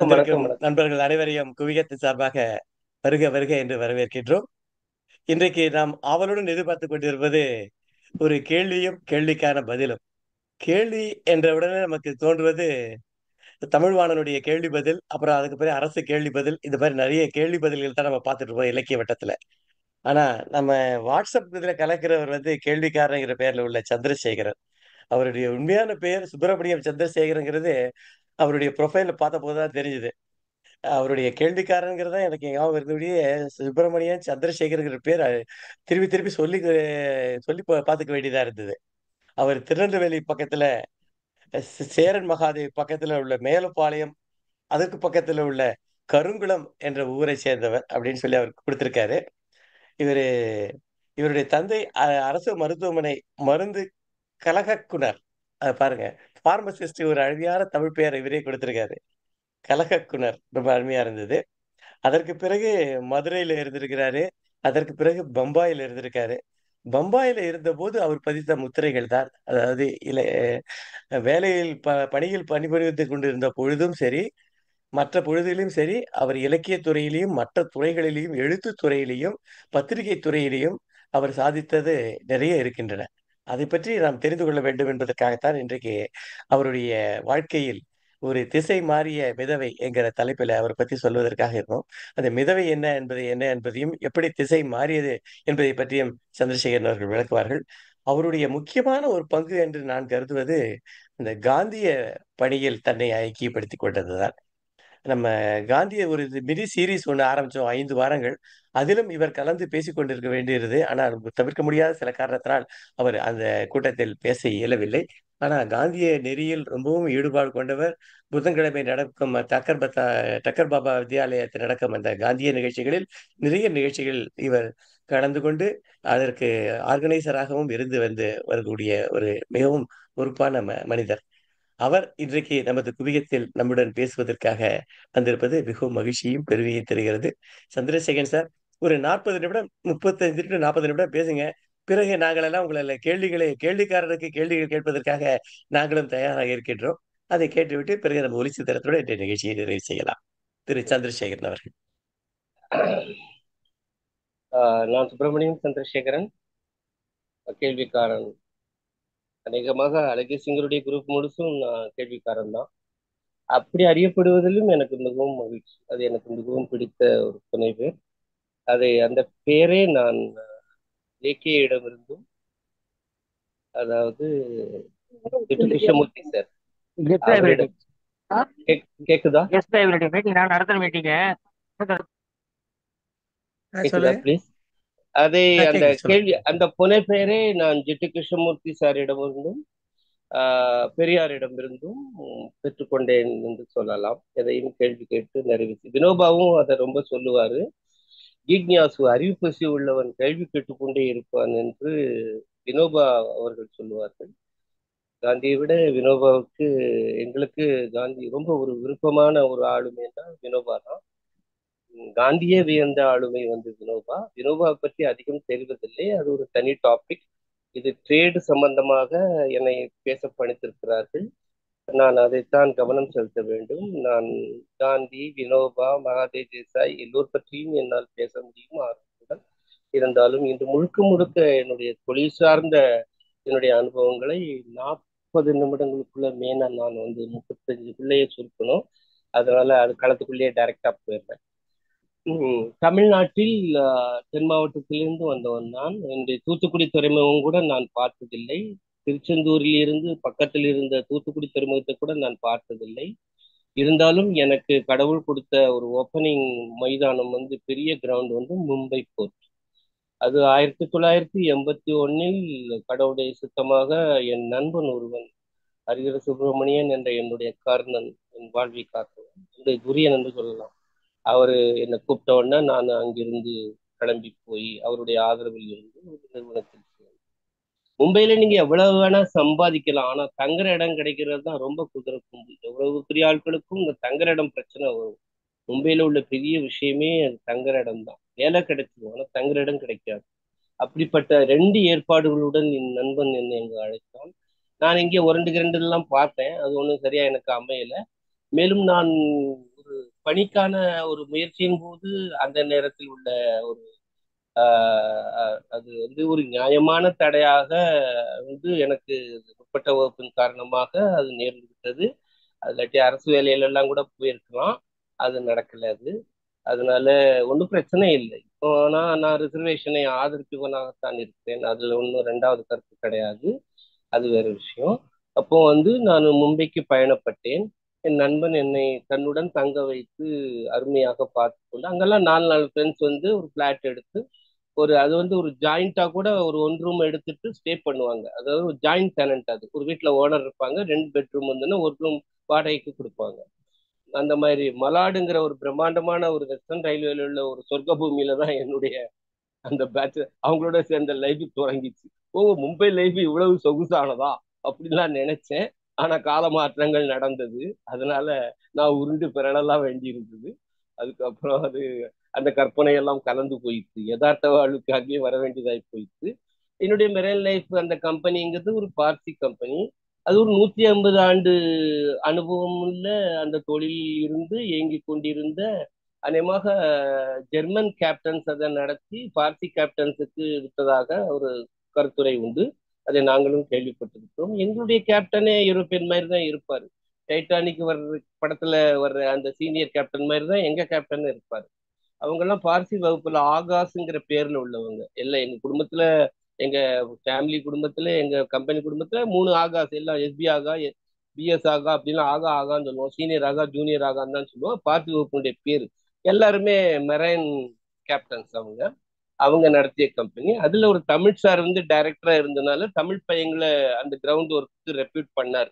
வந்திருக்கும் வணக்கம், வணக்கம். நண்பர்கள் அனைவரையும் குவியத்தின் சார்பாக வருக வருக என்று வரவேற்கின்றோம். இன்றைக்கு நாம் ஆவலுடன் எதிர்பார்த்துக் கொண்டிருப்பது ஒரு கேள்வியும் கேள்விக்கான பதிலும். கேள்வி என்ற உடனே நமக்கு தோன்றுவது தமிழ் வாணனுடைய கேள்வி பதில், அப்புறம் அதுக்கு பிறகு அரசு கேள்வி பதில். இந்த மாதிரி நிறைய கேள்வி பதில்கள் தான் நம்ம பார்த்துட்டு இருப்போம் இலக்கிய வட்டத்துல. ஆனா நம்ம வாட்ஸ்அப் இதுல கலக்கிறவர் கேள்விக்காரங்கிற பெயர்ல உள்ள சந்திரசேகரன். அவருடைய உண்மையான பெயர் சுப்பிரமணியம் சந்திரசேகரங்கிறது அவருடைய ப்ரொஃபைல பார்த்த போதுதான் தெரிஞ்சது. அவருடைய கேள்விக்காரங்கிறதா எனக்கு ஞாபகம் இருந்தபடியே சுப்பிரமணியன் சந்திரசேகர்ங்கிற பேர் திருப்பி திருப்பி சொல்லி சொல்லி பார்த்துக்க வேண்டியதா இருந்தது. அவர் திருநெல்வேலி பக்கத்துல சேரன் மகாதேவி பக்கத்துல உள்ள மேலப்பாளையம், அதுக்கு பக்கத்துல உள்ள கருங்குளம் என்ற ஊரை சேர்ந்தவர் அப்படின்னு சொல்லி அவர் கொடுத்திருக்காரு. இவரு இவருடைய தந்தை அரசு மருத்துவமனை மருந்து கலகக்குனர். அது பாருங்க, பார்மசிஸ்ட், ஒரு அழகான தமிழ் பெயர் இவரே கொடுத்திருக்காரு. கலகக்குனர் ரொம்ப அருமையா இருந்தது. அதற்கு பிறகு மதுரையில இருந்திருக்கிறாரு. அதற்கு பிறகு பம்பாயில இருந்திருக்காரு. பம்பாயில இருந்தபோது அவர் பதித்த முத்திரைகள் தான். அதாவது வேலையில் பணியில் பணிபுரிந்து கொண்டிருந்த பொழுதும் சரி, மற்ற பொழுதிலும் சரி, அவர் இலக்கியத் துறையிலும், மற்ற துறைகளிலும், எழுத்துத் துறையிலும், பத்திரிகை துறையிலும் அவர் சாதித்தது நிறைய இருக்கின்றன. அதை பற்றி நாம் தெரிந்து கொள்ள வேண்டும் என்பதற்காகத்தான் இன்றைக்கு அவருடைய வாழ்க்கையில் ஒரு திசை மாறிய விதவை என்கிற தலைப்பில் அவர் பற்றி சொல்வதற்காக இருந்தோம். அந்த மிதவை என்ன என்பதையும், எப்படி திசை மாறியது என்பதை பற்றியும் சந்திரசேகரன் அவர்கள் விளக்குவார்கள். அவருடைய முக்கியமான ஒரு பங்கு என்று நான் கருதுவது இந்த காந்திய பணியில் தன்னை ஐக்கியப்படுத்திக் கொண்டதுதான். நம்ம காந்திய ஒரு மினி சீரிஸ் ஒண்ணு ஆரம்பிச்சோம், 5 வாரங்கள். அதிலும் இவர் கலந்து பேசிக் கொண்டிருக்க வேண்டியிருந்தது. ஆனால் தவிர்க்க முடியாத சில காரணத்தினால் அவர் அந்த கூட்டத்தில் பேச இயலவில்லை. ஆனா காந்திய நெறியில் ரொம்பவும் ஈடுபாடு கொண்டவர். புதன்கிழமை நடக்கும் டக்கர் பாபா வித்யாலயத்தில் நடக்கும் அந்த காந்திய நிகழ்ச்சிகளில் நிறைய நிகழ்ச்சிகள் இவர் கலந்து கொண்டு அதற்கு ஆர்கனைசராகவும் இருந்து வந்து வரக்கூடிய ஒரு மிகவும் பொறுப்பான மனிதர். அவர் இன்றைக்கு நமது குவியத்தில் நம்முடன் பேசுவதற்காக வந்திருப்பது மிகவும் மகிழ்ச்சியும் பெருமையும் தருகிறது. சந்திரசேகர் சார், ஒரு 40 நிமிடம், 35 40 நிமிடம் பேசுங்க. பிறகு நாங்கள் எல்லாம் உங்களை கேள்விக்காரருக்கு கேள்விகள் கேட்பதற்காக நாங்களும் தயாராக இருக்கின்றோம். அதை கேட்டுவிட்டு பிறகு நம்ம ஒலிச்சு தரத்தோட இன்றைய நிகழ்ச்சியை நிறைவு செய்யலாம். திரு சந்திரசேகரன் அவர்கள். நான் சுப்பிரமணியம் சந்திரசேகரன், கேள்விக்காரன். அநேகமாக அழகிய சிங்கருடைய குரூப் முழுசும் நான் கேள்விக்காரன் தான். அப்படி அறியப்படுவதிலும் எனக்கு மிகவும் மகிழ்ச்சி. அது எனக்கு மிகவும் பிடித்த ஒரு துணைவு. அந்த பேரே நான் இலக்கியிடமிருந்தும், அதாவது திட்டு கிருஷ்ணமூர்த்தி சார் கெஸ்ட் லைப்ரரி அவரிடம். கேக்குதா? கெஸ்ட் லைப்ரரி மீட்டிங் நான் நடத்துற மீட்டிங்க. கேக்குதா சொல்லுங்க. ப்ளீஸ்? அதை அந்த கேக்குது, சொல்லுங்க. கேள்வி, அந்த புனை பெயரே நான் ஜிட்டு கிருஷ்ணமூர்த்தி சாரிடமிருந்தும் பெரியாரிடமிருந்தும் பெற்றுக்கொண்டேன் என்று சொல்லலாம். எதையும் கேள்வி கேட்டு நிறைவேற்றி. வினோபாவும் அதை ரொம்ப சொல்லுவாரு. ஜிக்ஞாசு, அறிவு பசி உள்ளவன் கேள்வி கேட்டுக்கொண்டே இருப்பான் என்று வினோபா அவர்கள் சொல்லுவார்கள். காந்தியை விட வினோபாவுக்கு, எங்களுக்கு காந்தி ரொம்ப ஒரு விருப்பமான ஒரு ஆளுமை தான் வினோபா தான். காந்தியே வியந்த ஆளுமை வந்து வினோபா. வினோபா பற்றி அதிகம் தெரிவதில்லை, அது ஒரு தனி டாபிக். இது ட்ரேடு சம்பந்தமாக என்னை பேச பணித்திருக்கிறார்கள். நான் அதைத்தான் கவனம் செலுத்த வேண்டும். நான் காந்தி, வினோபா, மகாதேவ் தேசாய் எல்லோர் பற்றியும் என்னால் பேச முடியும் ஆர்வத்துடன். இருந்தாலும் இன்று முழுக்க முழுக்க என்னுடைய தொழில் சார்ந்த என்னுடைய அனுபவங்களை 40 நிமிடங்களுக்குள்ள மேன நான் வந்து 35க்குள்ளேயே சுருக்கணும். அதனால அது களத்துக்குள்ளேயே டைரக்டா போயிடுறேன். தமிழ்நாட்டில் தென் மாவட்டத்திலிருந்து வந்தவன் நான். என்னுடைய தூத்துக்குடி துறைமுகம் கூட நான் பார்த்ததில்லை. திருச்செந்தூரில் இருந்து பக்கத்தில் இருந்த தூத்துக்குடி துறைமுகத்தை கூட நான் பார்த்ததில்லை. இருந்தாலும் எனக்கு கடவுள் கொடுத்த ஒரு ஓப்பனிங் மைதானம் வந்து, பெரிய கிரவுண்ட் வந்து மும்பை போர்ட். அது 1981 கடவுளுடைய சுத்தமாக என் நண்பன் ஒருவன், ஹரிஹர சுப்பிரமணியன் என்ற என்னுடைய கர்ணன், என் வாழ்வை காத்தவன், என்னுடைய துரியன் என்று சொல்லலாம். அவரு என்னை கூப்பிட்ட உடனே நான் அங்கிருந்து கிளம்பி போய் அவருடைய ஆதரவில் இருந்து ஒரு நிறுவனத்தில் சேர்ந்தேன். மும்பையில நீங்க எவ்வளவு வேணா சம்பாதிக்கலாம், ஆனா தங்குற இடம் கிடைக்கிறது தான் ரொம்ப குதிரை கும்பல். எவ்வளவு பெரிய ஆட்களுக்கும் இந்த தங்குற இடம் பிரச்சனை வரும். மும்பையில உள்ள பெரிய விஷயமே அது தங்குற இடம் தான். வேலை கிடைச்சிடும், ஆனா தங்குற இடம் கிடைக்காது. அப்படிப்பட்ட 2 ஏற்பாடுகளுடன் என் நண்பன் என்னை அங்கு அழைத்தான். நான் இங்கே 1 2 எல்லாம் பார்த்தேன், அது ஒன்றும் சரியா எனக்கு அமையல. மேலும் நான் ஒரு பணிக்கான ஒரு முயற்சியின் போது அந்த நேரத்தில் உள்ள ஒரு அது வந்து ஒரு நியாயமான தடையாக வந்து எனக்கு முற்பட்ட வகுப்பின் காரணமாக அது நேர்ந்துவிட்டது. இல்லாட்டி அரசு வேலையில எல்லாம் கூட போயிருக்கலாம். அது நடக்கல அது. அதனால ஒன்றும் பிரச்சனை இல்லை. இப்போ நான் ரிசர்வேஷனை ஆதரிப்பவனாகத்தான் இருக்கிறேன். அதுல ஒன்றும் ரெண்டாவது கருத்து கிடையாது. அது வேற விஷயம். அப்போ வந்து நான் மும்பைக்கு பயணப்பட்டேன். என் நண்பன் என்னை தன்னுடன் தங்க வைத்து அருமையாக பார்த்து கொண்டு அங்கெல்லாம் 4 ஃப்ரெண்ட்ஸ் வந்து ஒரு பிளாட் எடுத்து அது வந்து ஒரு ஜாயிண்டா கூட ஒரு 1 ரூம் எடுத்துட்டு ஸ்டே பண்ணுவாங்க. அதாவது ஒரு ஜாயிண்ட் டெனன்ட். அது ஒரு வீட்டுல ஓனர் இருப்பாங்க, 2 பெட்ரூம் வந்துன்னா 1 ரூம் வாடகைக்கு கொடுப்பாங்க. அந்த மாதிரி மலாடுங்கிற ஒரு பிரம்மாண்டமான ஒரு வெஸ்டர்ன் ரயில்வேல உள்ள ஒரு சொர்க்க பூமியில தான் என்னுடைய அந்த பேட்ச் அவங்களோட சேர்ந்த லைஃப் தொடங்கிச்சு. ஓ, மும்பை லைஃப் இவ்வளவு சொகுசானதா அப்படிலாம் நினைச்சேன். ஆனா கால மாற்றங்கள் நடந்தது. அதனால நான் உருண்டு பிறழலாம் வேண்டி இருந்தது. அதுக்கப்புறம் அந்த கற்பனை எல்லாம் கலந்து போயிடுச்சு. யதார்த்த வாழ்வுக்காகவே வர வேண்டியதாய் போயிடுச்சு. என்னுடைய மெரைன் லைஃப் அந்த கம்பெனிங்கிறது ஒரு பார்சி கம்பெனி. அது ஒரு 150 ஆண்டு அனுபவம் உள்ள அந்த தொழிலில் இருந்து இயங்கி கொண்டிருந்த அநேகமாக ஜெர்மன் கேப்டன்ஸ் அதை நடத்தி பார்சி கேப்டன்ஸுக்கு விட்டதாக ஒரு கருத்துரை உண்டு. அதை நாங்களும் கேள்விப்பட்டிருக்கிறோம். எங்களுடைய கேப்டனே யூரோப்பியன் மாதிரி தான் இருப்பாரு. டைட்டானிக் வர்ற படத்துல வர்ற அந்த சீனியர் கேப்டன் மாதிரி தான் எங்க கேப்டன் இருப்பாரு. அவங்க எல்லாம் பார்சி வகுப்புல ஆகாஷ்ங்கிற பேர்ல உள்ளவங்க. எல்லாம் எங்க குடும்பத்துல, எங்க ஃபேமிலி குடும்பத்துல, எங்க கம்பெனி குடும்பத்துல 3 ஆகாஷ். எல்லாம் எஸ்பி ஆகா, பிஎஸ் ஆகா அப்படிலாம் ஆகான்னு சொல்லுவோம். சீனியர் ஆகா, ஜூனியர் ஆகான்னு தான் சொல்லுவோம். பார்சி வகுப்புடைய பேரு. எல்லாருமே மெரைன் கேப்டன்ஸ். அவங்க அவங்க நடத்திய கம்பெனி. அதுல ஒரு தமிழ் சார் வந்து டைரக்டரா இருந்தனால தமிழ் பையங்களை அந்த கிரவுண்ட் ஒர்க்கு ரெப்யூட் பண்ணார்.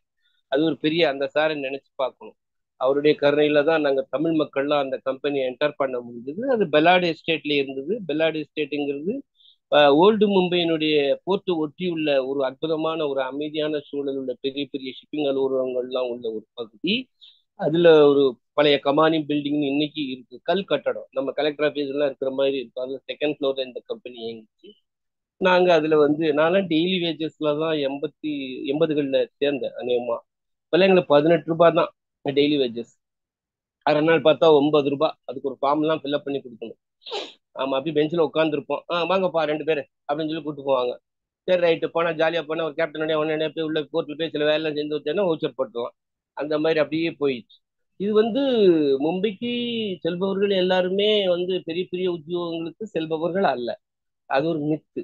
அது ஒரு பெரிய, அந்த சாரை நினைச்சு பார்க்கணும். அவருடைய கருணையில தான் நாங்கள் தமிழ் மக்கள்லாம் அந்த கம்பெனியை என்டர் பண்ண முடிஞ்சது. அது பெல்லாடு எஸ்டேட்ல இருந்தது. பெல்லாடு எஸ்டேட்டுங்கிறது ஓல்டு மும்பையினுடைய போர்ட்டு ஒட்டியுள்ள ஒரு அற்புதமான ஒரு அமைதியான சூழல் உள்ள பெரிய பெரிய ஷிப்பிங் அலுவலகங்கள்லாம் உள்ள ஒரு பகுதி. அதுல ஒரு பழைய கமானி பில்டிங் இன்னைக்கு இருக்கு. கல் கட்டடம், நம்ம கலெக்டர் ஆஃபீஸ் எல்லாம் இருக்கிற மாதிரி இருக்கும். அதுல செகண்ட் ஃப்ளோர்ல இந்த கம்பெனி இயங்குச்சு. நாங்க அதுல வந்து நான்லாம் டெய்லி வேஜஸ்ல தான் 80களில் சேர்ந்தேன் அநேகமா. இப்பெல்லாம் எங்களுக்கு 18 ரூபாய் தான் டெய்லி வேஜஸ். அரை நாள் பார்த்தா 9 ரூபாய். அதுக்கு ஒரு ஃபார்ம் எல்லாம் ஃபில்அப் பண்ணி கொடுக்கணும். ஆமா, அப்படி பெஞ்சில் உட்காந்துருப்போம். வாங்கப்பா 2 பேர் அப்படின்னு சொல்லி கூப்பிட்டு போவாங்க. சரி, ரைட்டு. போனா ஜாலியா போனா ஒரு கேப்டன் உடனே போய் உள்ள கோர்ட்ல போய் சில வேலை செஞ்சு வச்சேன்னா ஓச்சர் போட்டுருவான். அந்த மாதிரி அப்படியே போயிடுச்சு. இது வந்து மும்பைக்கு செல்பவர்கள் எல்லாருமே வந்து பெரிய பெரிய உத்தியோகங்களுக்கு செல்பவர்கள் அல்ல. அது ஒரு மித்து.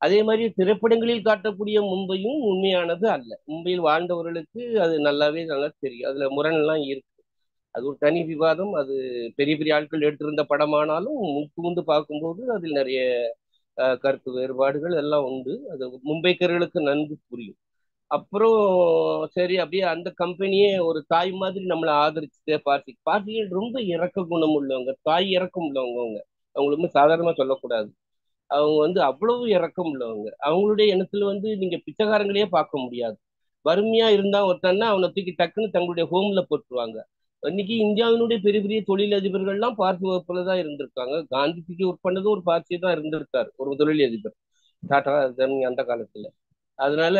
அதே மாதிரி திரைப்படங்களில் காட்டக்கூடிய மும்பையும் உண்மையானது அல்ல. மும்பையில் வாழ்ந்தவர்களுக்கு அது நல்லா தெரியும். அதுல முரண் எல்லாம் இருக்கு. அது ஒரு தனி விவாதம். அது பெரிய பெரிய ஆட்கள் எடுத்திருந்த படமானாலும் முந்து பார்க்கும்போது அதில் நிறைய கருத்து வேறுபாடுகள் எல்லாம் உண்டு. அது மும்பைக்கர்களுக்கு நன்கு புரியும். அப்புறம் சரி, அப்படியே அந்த கம்பெனியே ஒரு தாய் மாதிரி நம்மளை ஆதரிச்சுட்டே பார்ட்டிகள் ரொம்ப இறக்க குணம் உள்ளவங்க, தாய் இறக்கம் உள்ளவங்க. அவங்களுக்கு சாதாரணமா சொல்லக்கூடாது. அவங்க வந்து அவ்வளவு இறக்கம் உள்ளவங்க. அவங்களுடைய எண்ணத்துல வந்து நீங்க பிச்சைக்காரங்களையே பார்க்க முடியாது. வறுமையா இருந்தா ஒருத்தன்னா அவனை தூக்கி டக்குன்னு தங்களுடைய ஹோம்ல போட்டுருவாங்க. இன்னைக்கு இந்தியாவினுடைய பெரிய பெரிய தொழிலதிபர்கள்லாம் பார்சி வகுப்புல தான் இருந்திருக்காங்க. காந்திஜிக்கு ஒர்க் பண்ணதும் ஒரு பார்சி தான் இருந்திருக்காரு, ஒரு தொழிலதிபர். டாடா அந்த காலத்துல. அதனால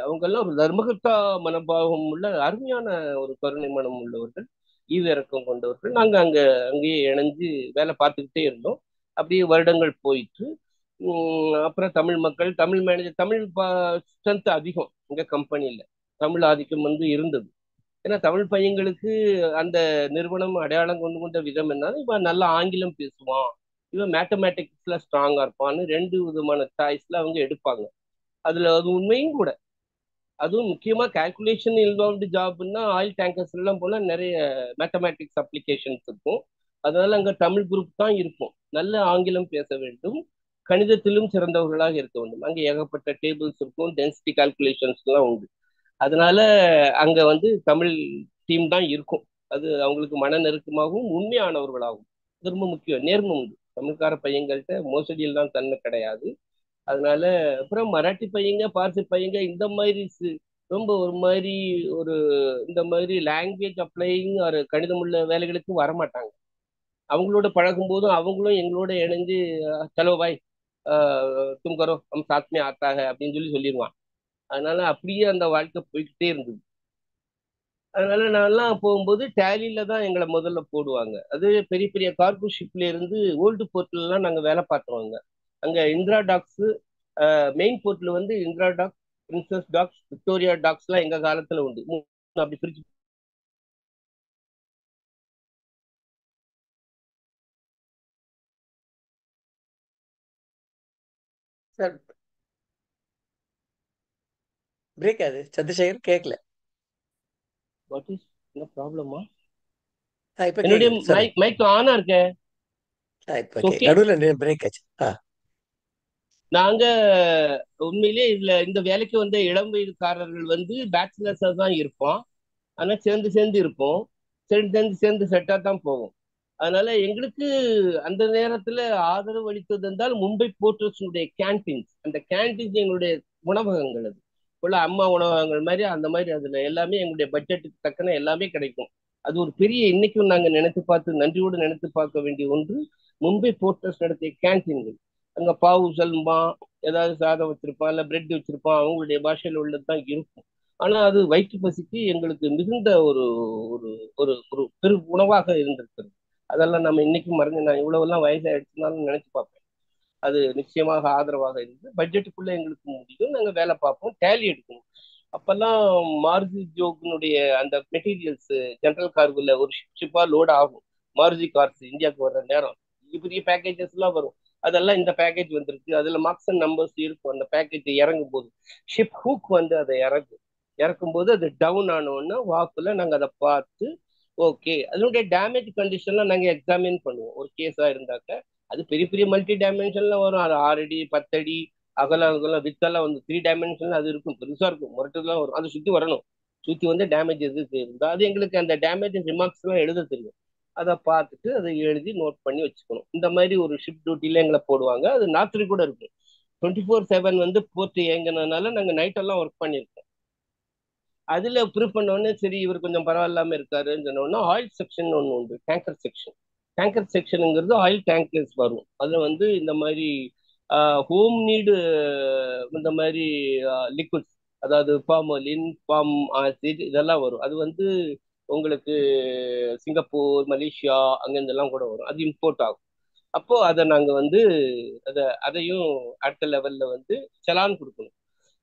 அவங்க எல்லாம் ஒரு தர்மகர்த்தா மனோபாவம் உள்ள அருமையான ஒரு கருணை மனம் உள்ளவர்கள், ஈவு இறக்கம் கொண்டவர்கள். நாங்க அங்கேயே இணைஞ்சு வேலை பார்த்துக்கிட்டே இருந்தோம். அப்படியே வருடங்கள் போயிட்டு அப்புறம் தமிழ் மக்கள், தமிழ் மேனேஜர், தமிழ் ஸ்ட்ரென்த் அதிகம் எங்க கம்பெனியில. தமிழ் ஆதிக்கம் வந்து இருந்தது. ஏன்னா தமிழ் பையங்களுக்கு அந்த நிறுவனம் அடையாளம் கொண்ட விதம் என்ன, இவன் நல்லா ஆங்கிலம் பேசுவான், இவன் மேத்தமேட்டிக்ஸ்ல ஸ்ட்ராங்கா இருப்பான்னு 2 விதமான சாய்ஸ்ல அவங்க எடுப்பாங்க. அதுல அது உண்மையும் கூட. அதுவும் முக்கியமா calculation involved Jaffna oil tankers எல்லாம் போல நிறைய மேத்தமேட்டிக்ஸ் அப்ளிகேஷன்ஸ் இருக்கும். அதனால அங்க தமிழ் குரூப் தான் இருக்கும். நல்ல ஆங்கிலம் பேச வேண்டும், கணிதத்திலும் சிறந்தவர்களாக இருக்க வேண்டும். அங்க ஏகப்பட்ட டேபிள்ஸ் இருக்கும், டென்சிட்டி கால்குலேஷன்ஸ் எல்லாம் உண்டு. அதனால அங்க வந்து தமிழ் டீம் தான் இருக்கும். அது அவங்களுக்கு மன நெருக்கமாகவும் உண்மையானவர்களாகும். இது ரொம்ப முக்கியம். நேர்மை உண்டு. தமிழ்கார பையங்கள்கிட்ட மோசடியில் தான் தன்மை கிடையாது. அதனால அப்புறம் மராட்டி பையங்க, பார்சி பையங்க இந்த மாதிரி ரொம்ப ஒரு மாதிரி ஒரு இந்த மாதிரி லாங்குவேஜ் அப்ளைங் ஒரு கணிதமுள்ள வேலைகளுக்கு வரமாட்டாங்க. அவங்களோட பழகும் போதும் அவங்களும் எங்களோட இணைஞ்சு சலோ பாய் தும் கரோ ஹம் சாத் மே ஆத்தா ஹை அப்படின்னு சொல்லிடுவான். அதனால அப்படியே அந்த வாழ்க்கை போய்கிட்டே இருந்தது. அதனால நான்லாம் போகும்போது டேலியில தான் எங்களை முதல்ல போடுவாங்க. அது பெரிய பெரிய கார்கோ ஷிப்ல இருந்து ஓல்டு போர்ட்ல எல்லாம் நாங்க வேலை பார்த்தோங்க. அங்க இந்திரா டாக்ஸ், மெயின் போர்ட்ல வந்து Indira docks, princess docks, Victoria docks எல்லாம் எங்க காலத்துல உண்டு. அப்படி பிரிச்சு. சார் பிரேக் ஆகுது சந்திரசேகர், கேட்கல. வாட் இஸ் என்ன ப்ராப்ளமா? இப்ப என்னுடைய கேக்குது, சொல்லுங்க. மைக் ஆனா இருக்க. இப்ப ஓகே. நடுவில் பிரேக் ஆச்சு. நாங்க உண்மையிலேயே இதுல இந்த வேலைக்கு வந்த இளம் வயதுக்காரர்கள் வந்து பேச்சுலர்ஸா தான் இருப்போம். ஆனா சேர்ந்து சேர்ந்து இருப்போம். சேர்ந்து சேர்ந்து சேர்ந்து செட்டா தான் போவோம். அதனால எங்களுக்கு அந்த நேரத்துல ஆதரவு அளித்தது என்றால் மும்பை போர்ட்ரஸுடைய கேன்டீன்ஸ். அந்த கேன்டீன்ஸ் எங்களுடைய உணவகங்கள். அது உள்ள அம்மா உணவகங்கள் மாதிரி அந்த மாதிரி அதுல எல்லாமே எங்களுடைய பட்ஜெட்டுக்கு தக்கன எல்லாமே கிடைக்கும். அது ஒரு பெரிய இன்னைக்கும் நாங்க நினைத்து பார்த்து நன்றியோடு நினைத்து பார்க்க வேண்டிய ஒன்று. மும்பை போர்ட்ரஸ் நடத்திய கேன்டீன்கள். அங்க பாவு சல்மா ஏதாவது சாதம் வச்சிருப்பான், இல்ல பிரெட் வச்சிருப்பான், அவங்களுடைய பாஷையில உள்ளதுதான் இருக்கும். ஆனா அது வயிற்று பசிக்கு எங்களுக்கு மிகுந்த ஒரு ஒரு ஒரு ஒரு பெரு உணவாக இருந்திருக்கிறது. அதெல்லாம் நம்ம இன்னைக்கும் மறந்து நான் இவ்வளவு எல்லாம் வயசாயிடுச்சுனாலும் நினைச்சு பார்ப்பேன். அது நிச்சயமாக ஆதரவாக இருந்து பட்ஜெட்டுக்குள்ள எங்களுக்கு முடியும். நாங்க வேலை பார்ப்போம், டேலி எடுக்கணும். அப்பெல்லாம் மாருதி ஜோக்கினுடைய அந்த மெட்டீரியல்ஸ் ஜெனரல் கார்குல ஒரு ஷிப்பா லோட் ஆகும். மாருதி கார்ஸ் இந்தியாவுக்கு வர்ற நேரம் பெரிய பெரிய பேக்கேஜஸ் எல்லாம் வரும். அதெல்லாம் இந்த பேக்கேஜ் வந்திருக்கு, அதுல மார்க்ஸ் அண்ட் நம்பர்ஸ் இருக்கும். அந்த பேக்கேஜ் இறங்கும் போது ஷிப் ஹூக் வந்து அதை இறக்கும் போது அது டவுன் ஆனோன்னா வாக்குல நாங்க அதை பார்த்து ஓகே அதனுடைய டேமேஜ் கண்டிஷன்லாம் நாங்க எக்ஸாமின் பண்ணுவோம். ஒரு கேஸா இருந்தாக்க அது பெரிய பெரிய மல்டி டைமென்ஷன்ல வரும். அது 6 அடி 10 அடி அகலம் அகலம் வித்தெல்லாம் வந்து 3 டைமென்ஷன்ல அது இருக்கும், பெருசா இருக்கும், முரட்டுலாம் வரும். அதை சுத்தி வரணும். சுத்தி வந்து டேமேஜ் எது இருந்தா அது எங்களுக்கு அந்த டேமேஜ் ரிமார்க்ஸ் எல்லாம் எழுத தெரியும். அதை பார்த்துட்டு அதை எழுதி நோட் பண்ணி வச்சுக்கணும். இந்த மாதிரி ஒரு ஷிப் டியூட்டில எங்களை போடுவாங்க. அது ராத்திரி கூட இருக்கும். 24/7 வந்து போர்ட் இயங்கினதுனால நாங்க நைட் எல்லாம் ஒர்க் பண்ணியிருக்கோம். அதுல ப்ரூவ் பண்ண உடனே சரி இவர் கொஞ்சம் பரவாயில்லாம இருக்காருன்னு சொன்ன உடனே ஆயில் செக்ஷன் ஒன்று உண்டு, டேங்கர் செக்ஷன். டேங்கர் செக்ஷனுங்கிறது ஆயில் டேங்கர்ஸ் வரும். அதுல வந்து இந்த மாதிரி ஹோம் நீடு இந்த மாதிரி லிக்விட்ஸ், அதாவது ஃபார்மலின், ஃபார்ம் ஆசிட் இதெல்லாம் வரும். அது வந்து உங்களுக்கு சிங்கப்பூர், மலேசியா அங்கிருந்தெல்லாம் கூட வரும். அது இம்போர்ட் ஆகும். அப்போ அதை நாங்க வந்து அதையும் அடுத்த லெவல்ல வந்து செலான் கொடுக்கணும்.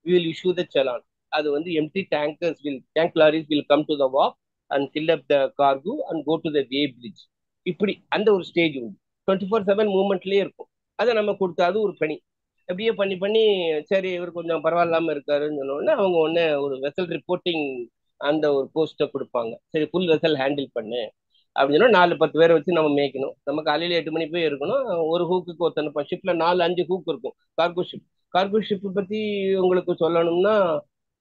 we will issue the challan. அது வந்து empty tank lorries will come to the wharf and fill up the cargo and go to the way bridge. இப்படி அந்த ஒரு ஸ்டேஜ் உண்டு. 24/7 மூவ்மெண்ட்லயே இருக்கும். அதை நம்ம கொடுத்தா அது ஒரு பணி. அப்படியே பண்ணி பண்ணி சரி இவர் கொஞ்சம் பரவாயில்லாம இருக்காருன்னு சொன்னோடனே அவங்க உடனே ஒரு வெசல் ரிப்போர்ட்டிங் அந்த ஒரு போஸ்ட்டை கொடுப்பாங்க. சரி ஃபுல் வெசல் ஹேண்டில் பண்ணு அப்படின்னு சொன்னா 4-10 பேரை வச்சு நம்ம மேய்க்கணும். நம்ம காலையில 8 மணி போய் இருக்கணும். ஒரு ஹூக்குக்கு ஒருத்தனை ஷிப்ல 4-5 ஹூக் இருக்கும். Cargo ship. கார்கோ ஷிப் பத்தி உங்களுக்கு சொல்லணும்னா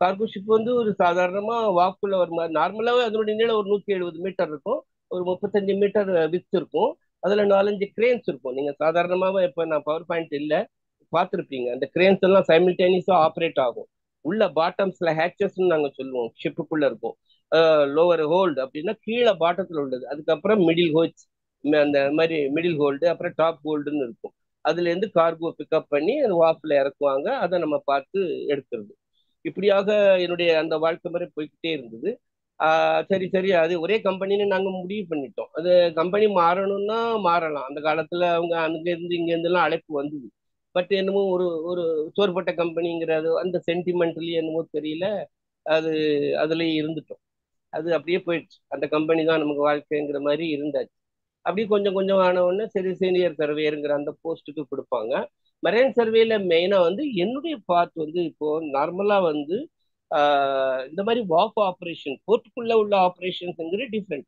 கார்கோ ஷிப் வந்து ஒரு சாதாரணமா வாக்குள்ள ஒரு மாதிரி நார்மலாவே அதனுடைய நீளம் ஒரு 170 மீட்டர் இருக்கும். ஒரு 35 மீட்டர் வித் இருக்கும். அதுல 4-5 கிரேன்ஸ் இருக்கும். நீங்க சாதாரணமாவே இப்ப நான் பவர் பாயிண்ட் இல்ல பார்த்துருப்பீங்க. அந்த கிரேன்ஸ் எல்லாம் சைமில்டேனியஸா ஆப்ரேட் ஆகும். உள்ள பாட்டம்ஸ்ல ஹேச்சஸ் நாங்க சொல்லுவோம், ஷிப்புக்குள்ள இருக்கும். லோவர் ஹோல்டு அப்படின்னா கீழே பாட்டத்தில் உள்ளது. அதுக்கப்புறம் மிடில் ஹோல்ஸ், அந்த மாதிரி மிடில் ஹோல்டு, அப்புறம் டாப் ஹோல்டுன்னு இருக்கும். அதுல இருந்து கார்கோ பிக்கப் பண்ணி அந்த வாஃப்ல இறக்குவாங்க. அதை நம்ம பார்த்து எடுக்கிறது. இப்படியாக என்னுடைய அந்த வாழ்க்கை முறை போய்கிட்டே இருந்தது. சரி சரி அது ஒரே கம்பெனின்னு நாங்க முடிவு பண்ணிட்டோம். அது கம்பெனி மாறணும்னா மாறலாம். அந்த காலத்துல அவங்க அங்க இருந்து இங்க இருந்தெல்லாம் அழைப்பு வந்தது. பட் என்னமோ ஒரு ஒரு சோர்பட்ட கம்பெனிங்கிறது அந்த சென்டிமெண்ட்லயே என்னமோ தெரியல. அது அதுலயே இருந்துட்டோம். அது அப்படியே போயிடுச்சு. அந்த கம்பெனி தான் நமக்கு வாழ்க்கைங்கிற மாதிரி இருந்தாச்சு. அப்படியே கொஞ்சம் கொஞ்சம் ஆன உடனே சரி சீனியர் சர்வேயருங்கிற அந்த போஸ்ட்டுக்கு கொடுப்பாங்க. மெரைன் சர்வேல மெயினா வந்து என்னுடைய பார்ட் வந்து இப்போ நார்மலா வந்து இந்த மாதிரி வாக் ஆப்ரேஷன் போர்ட்டுக்குள்ள உள்ள ஆப்ரேஷன்ஸ்ங்கிறது டிஃப்ரெண்ட்.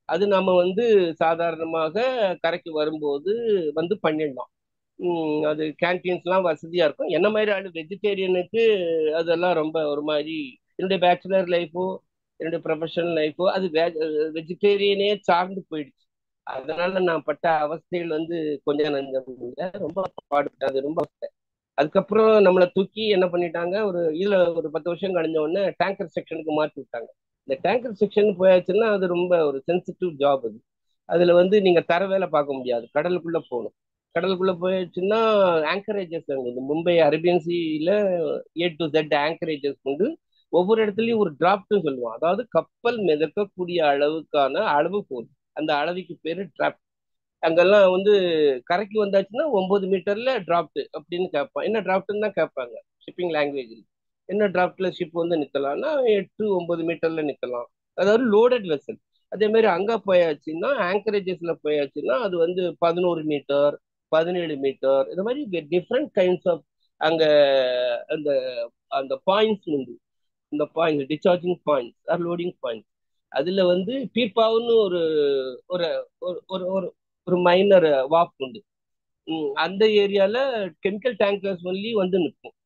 அது நம்ம வந்து சாதாரணமாக கரைக்கு வரும்போது வந்து பண்ணிடலாம். அது கேன்டீன்ஸ்லாம் வசதியா இருக்கும். என்ன மாதிரி ஆளு வெஜிடேரியனுக்கு அதெல்லாம் ரொம்ப ஒரு மாதிரி என்னுடைய பேச்சுலர் லைஃபோ என்னுடைய ப்ரொஃபஷனல் லைஃபோ அது வெஜிடேரியனே சார்ந்து போயிடுச்சு. அதனால நான் பட்ட அவஸ்தைகள் வந்து கொஞ்சம் நஞ்சம் இல்லை, ரொம்ப பாடுபட்டேன். அது ரொம்ப அவஸ்தை. அதுக்கப்புறம் நம்மளை தூக்கி என்ன பண்ணிட்டாங்க, ஒரு இதுல ஒரு 10 வருஷம் கழிஞ்ச உடனே டேங்கர் செக்ஷனுக்கு மாற்றி விட்டாங்க. இந்த டேங்கர் செக்ஷன் போயாச்சுன்னா அது ரொம்ப ஒரு சென்சிட்டிவ் ஜாப். அது அதுல வந்து நீங்க தர வேலை பார்க்க முடியாது, கடலுக்குள்ள போகணும். கடலுக்குள்ள போயாச்சுன்னா ஆங்கரேஜஸ் இந்த மும்பை அரேபியன் சீல A to Z ஆங்கரேஜஸ் கொண்டு ஒவ்வொரு இடத்துலயும் ஒரு டிராப்ட்னு சொல்லுவோம். அதாவது கப்பல் மிதக்கக்கூடிய அளவுக்கான அளவுகோல். அந்த அளவுக்கு பேரு டிராப்ட். அங்கெல்லாம் வந்து கரைக்கு வந்தாச்சுன்னா 9 மீட்டர்ல டிராப்ட் அப்படின்னு கேட்பான். என்ன டிராப்ட்னு தான் கேட்பாங்க ஷிப்பிங் லாங்குவேஜில். என்ன டிராப்ட்ல ஷிப் வந்து நிக்கலாம்னா 8-9 மீட்டர்ல நிக்கலாம். அதாவது லோடட் வெசல். அதே மாதிரி அங்க போயாச்சுன்னா ஆங்கரேஜஸ்ல போயாச்சுன்னா அது வந்து 11 மீட்டர், 17 மீட்டர், இந்த மாதிரி டிஃப்ரெண்ட் கைண்ட்ஸ் ஆஃப் அங்க அந்த அந்த பாயிண்ட்ஸ் உண்டு. இந்த point discharging points or loading points. அதுல வந்து பீர்பாவுன்னு ஒரு ஒரு ஒரு ஒரு ஒரு ஒரு மைனர் வாக் உண்டு. அந்த ஏரியால கெமிக்கல் டேங்கர்ஸ் ஒன்லி வந்து நிற்கும்.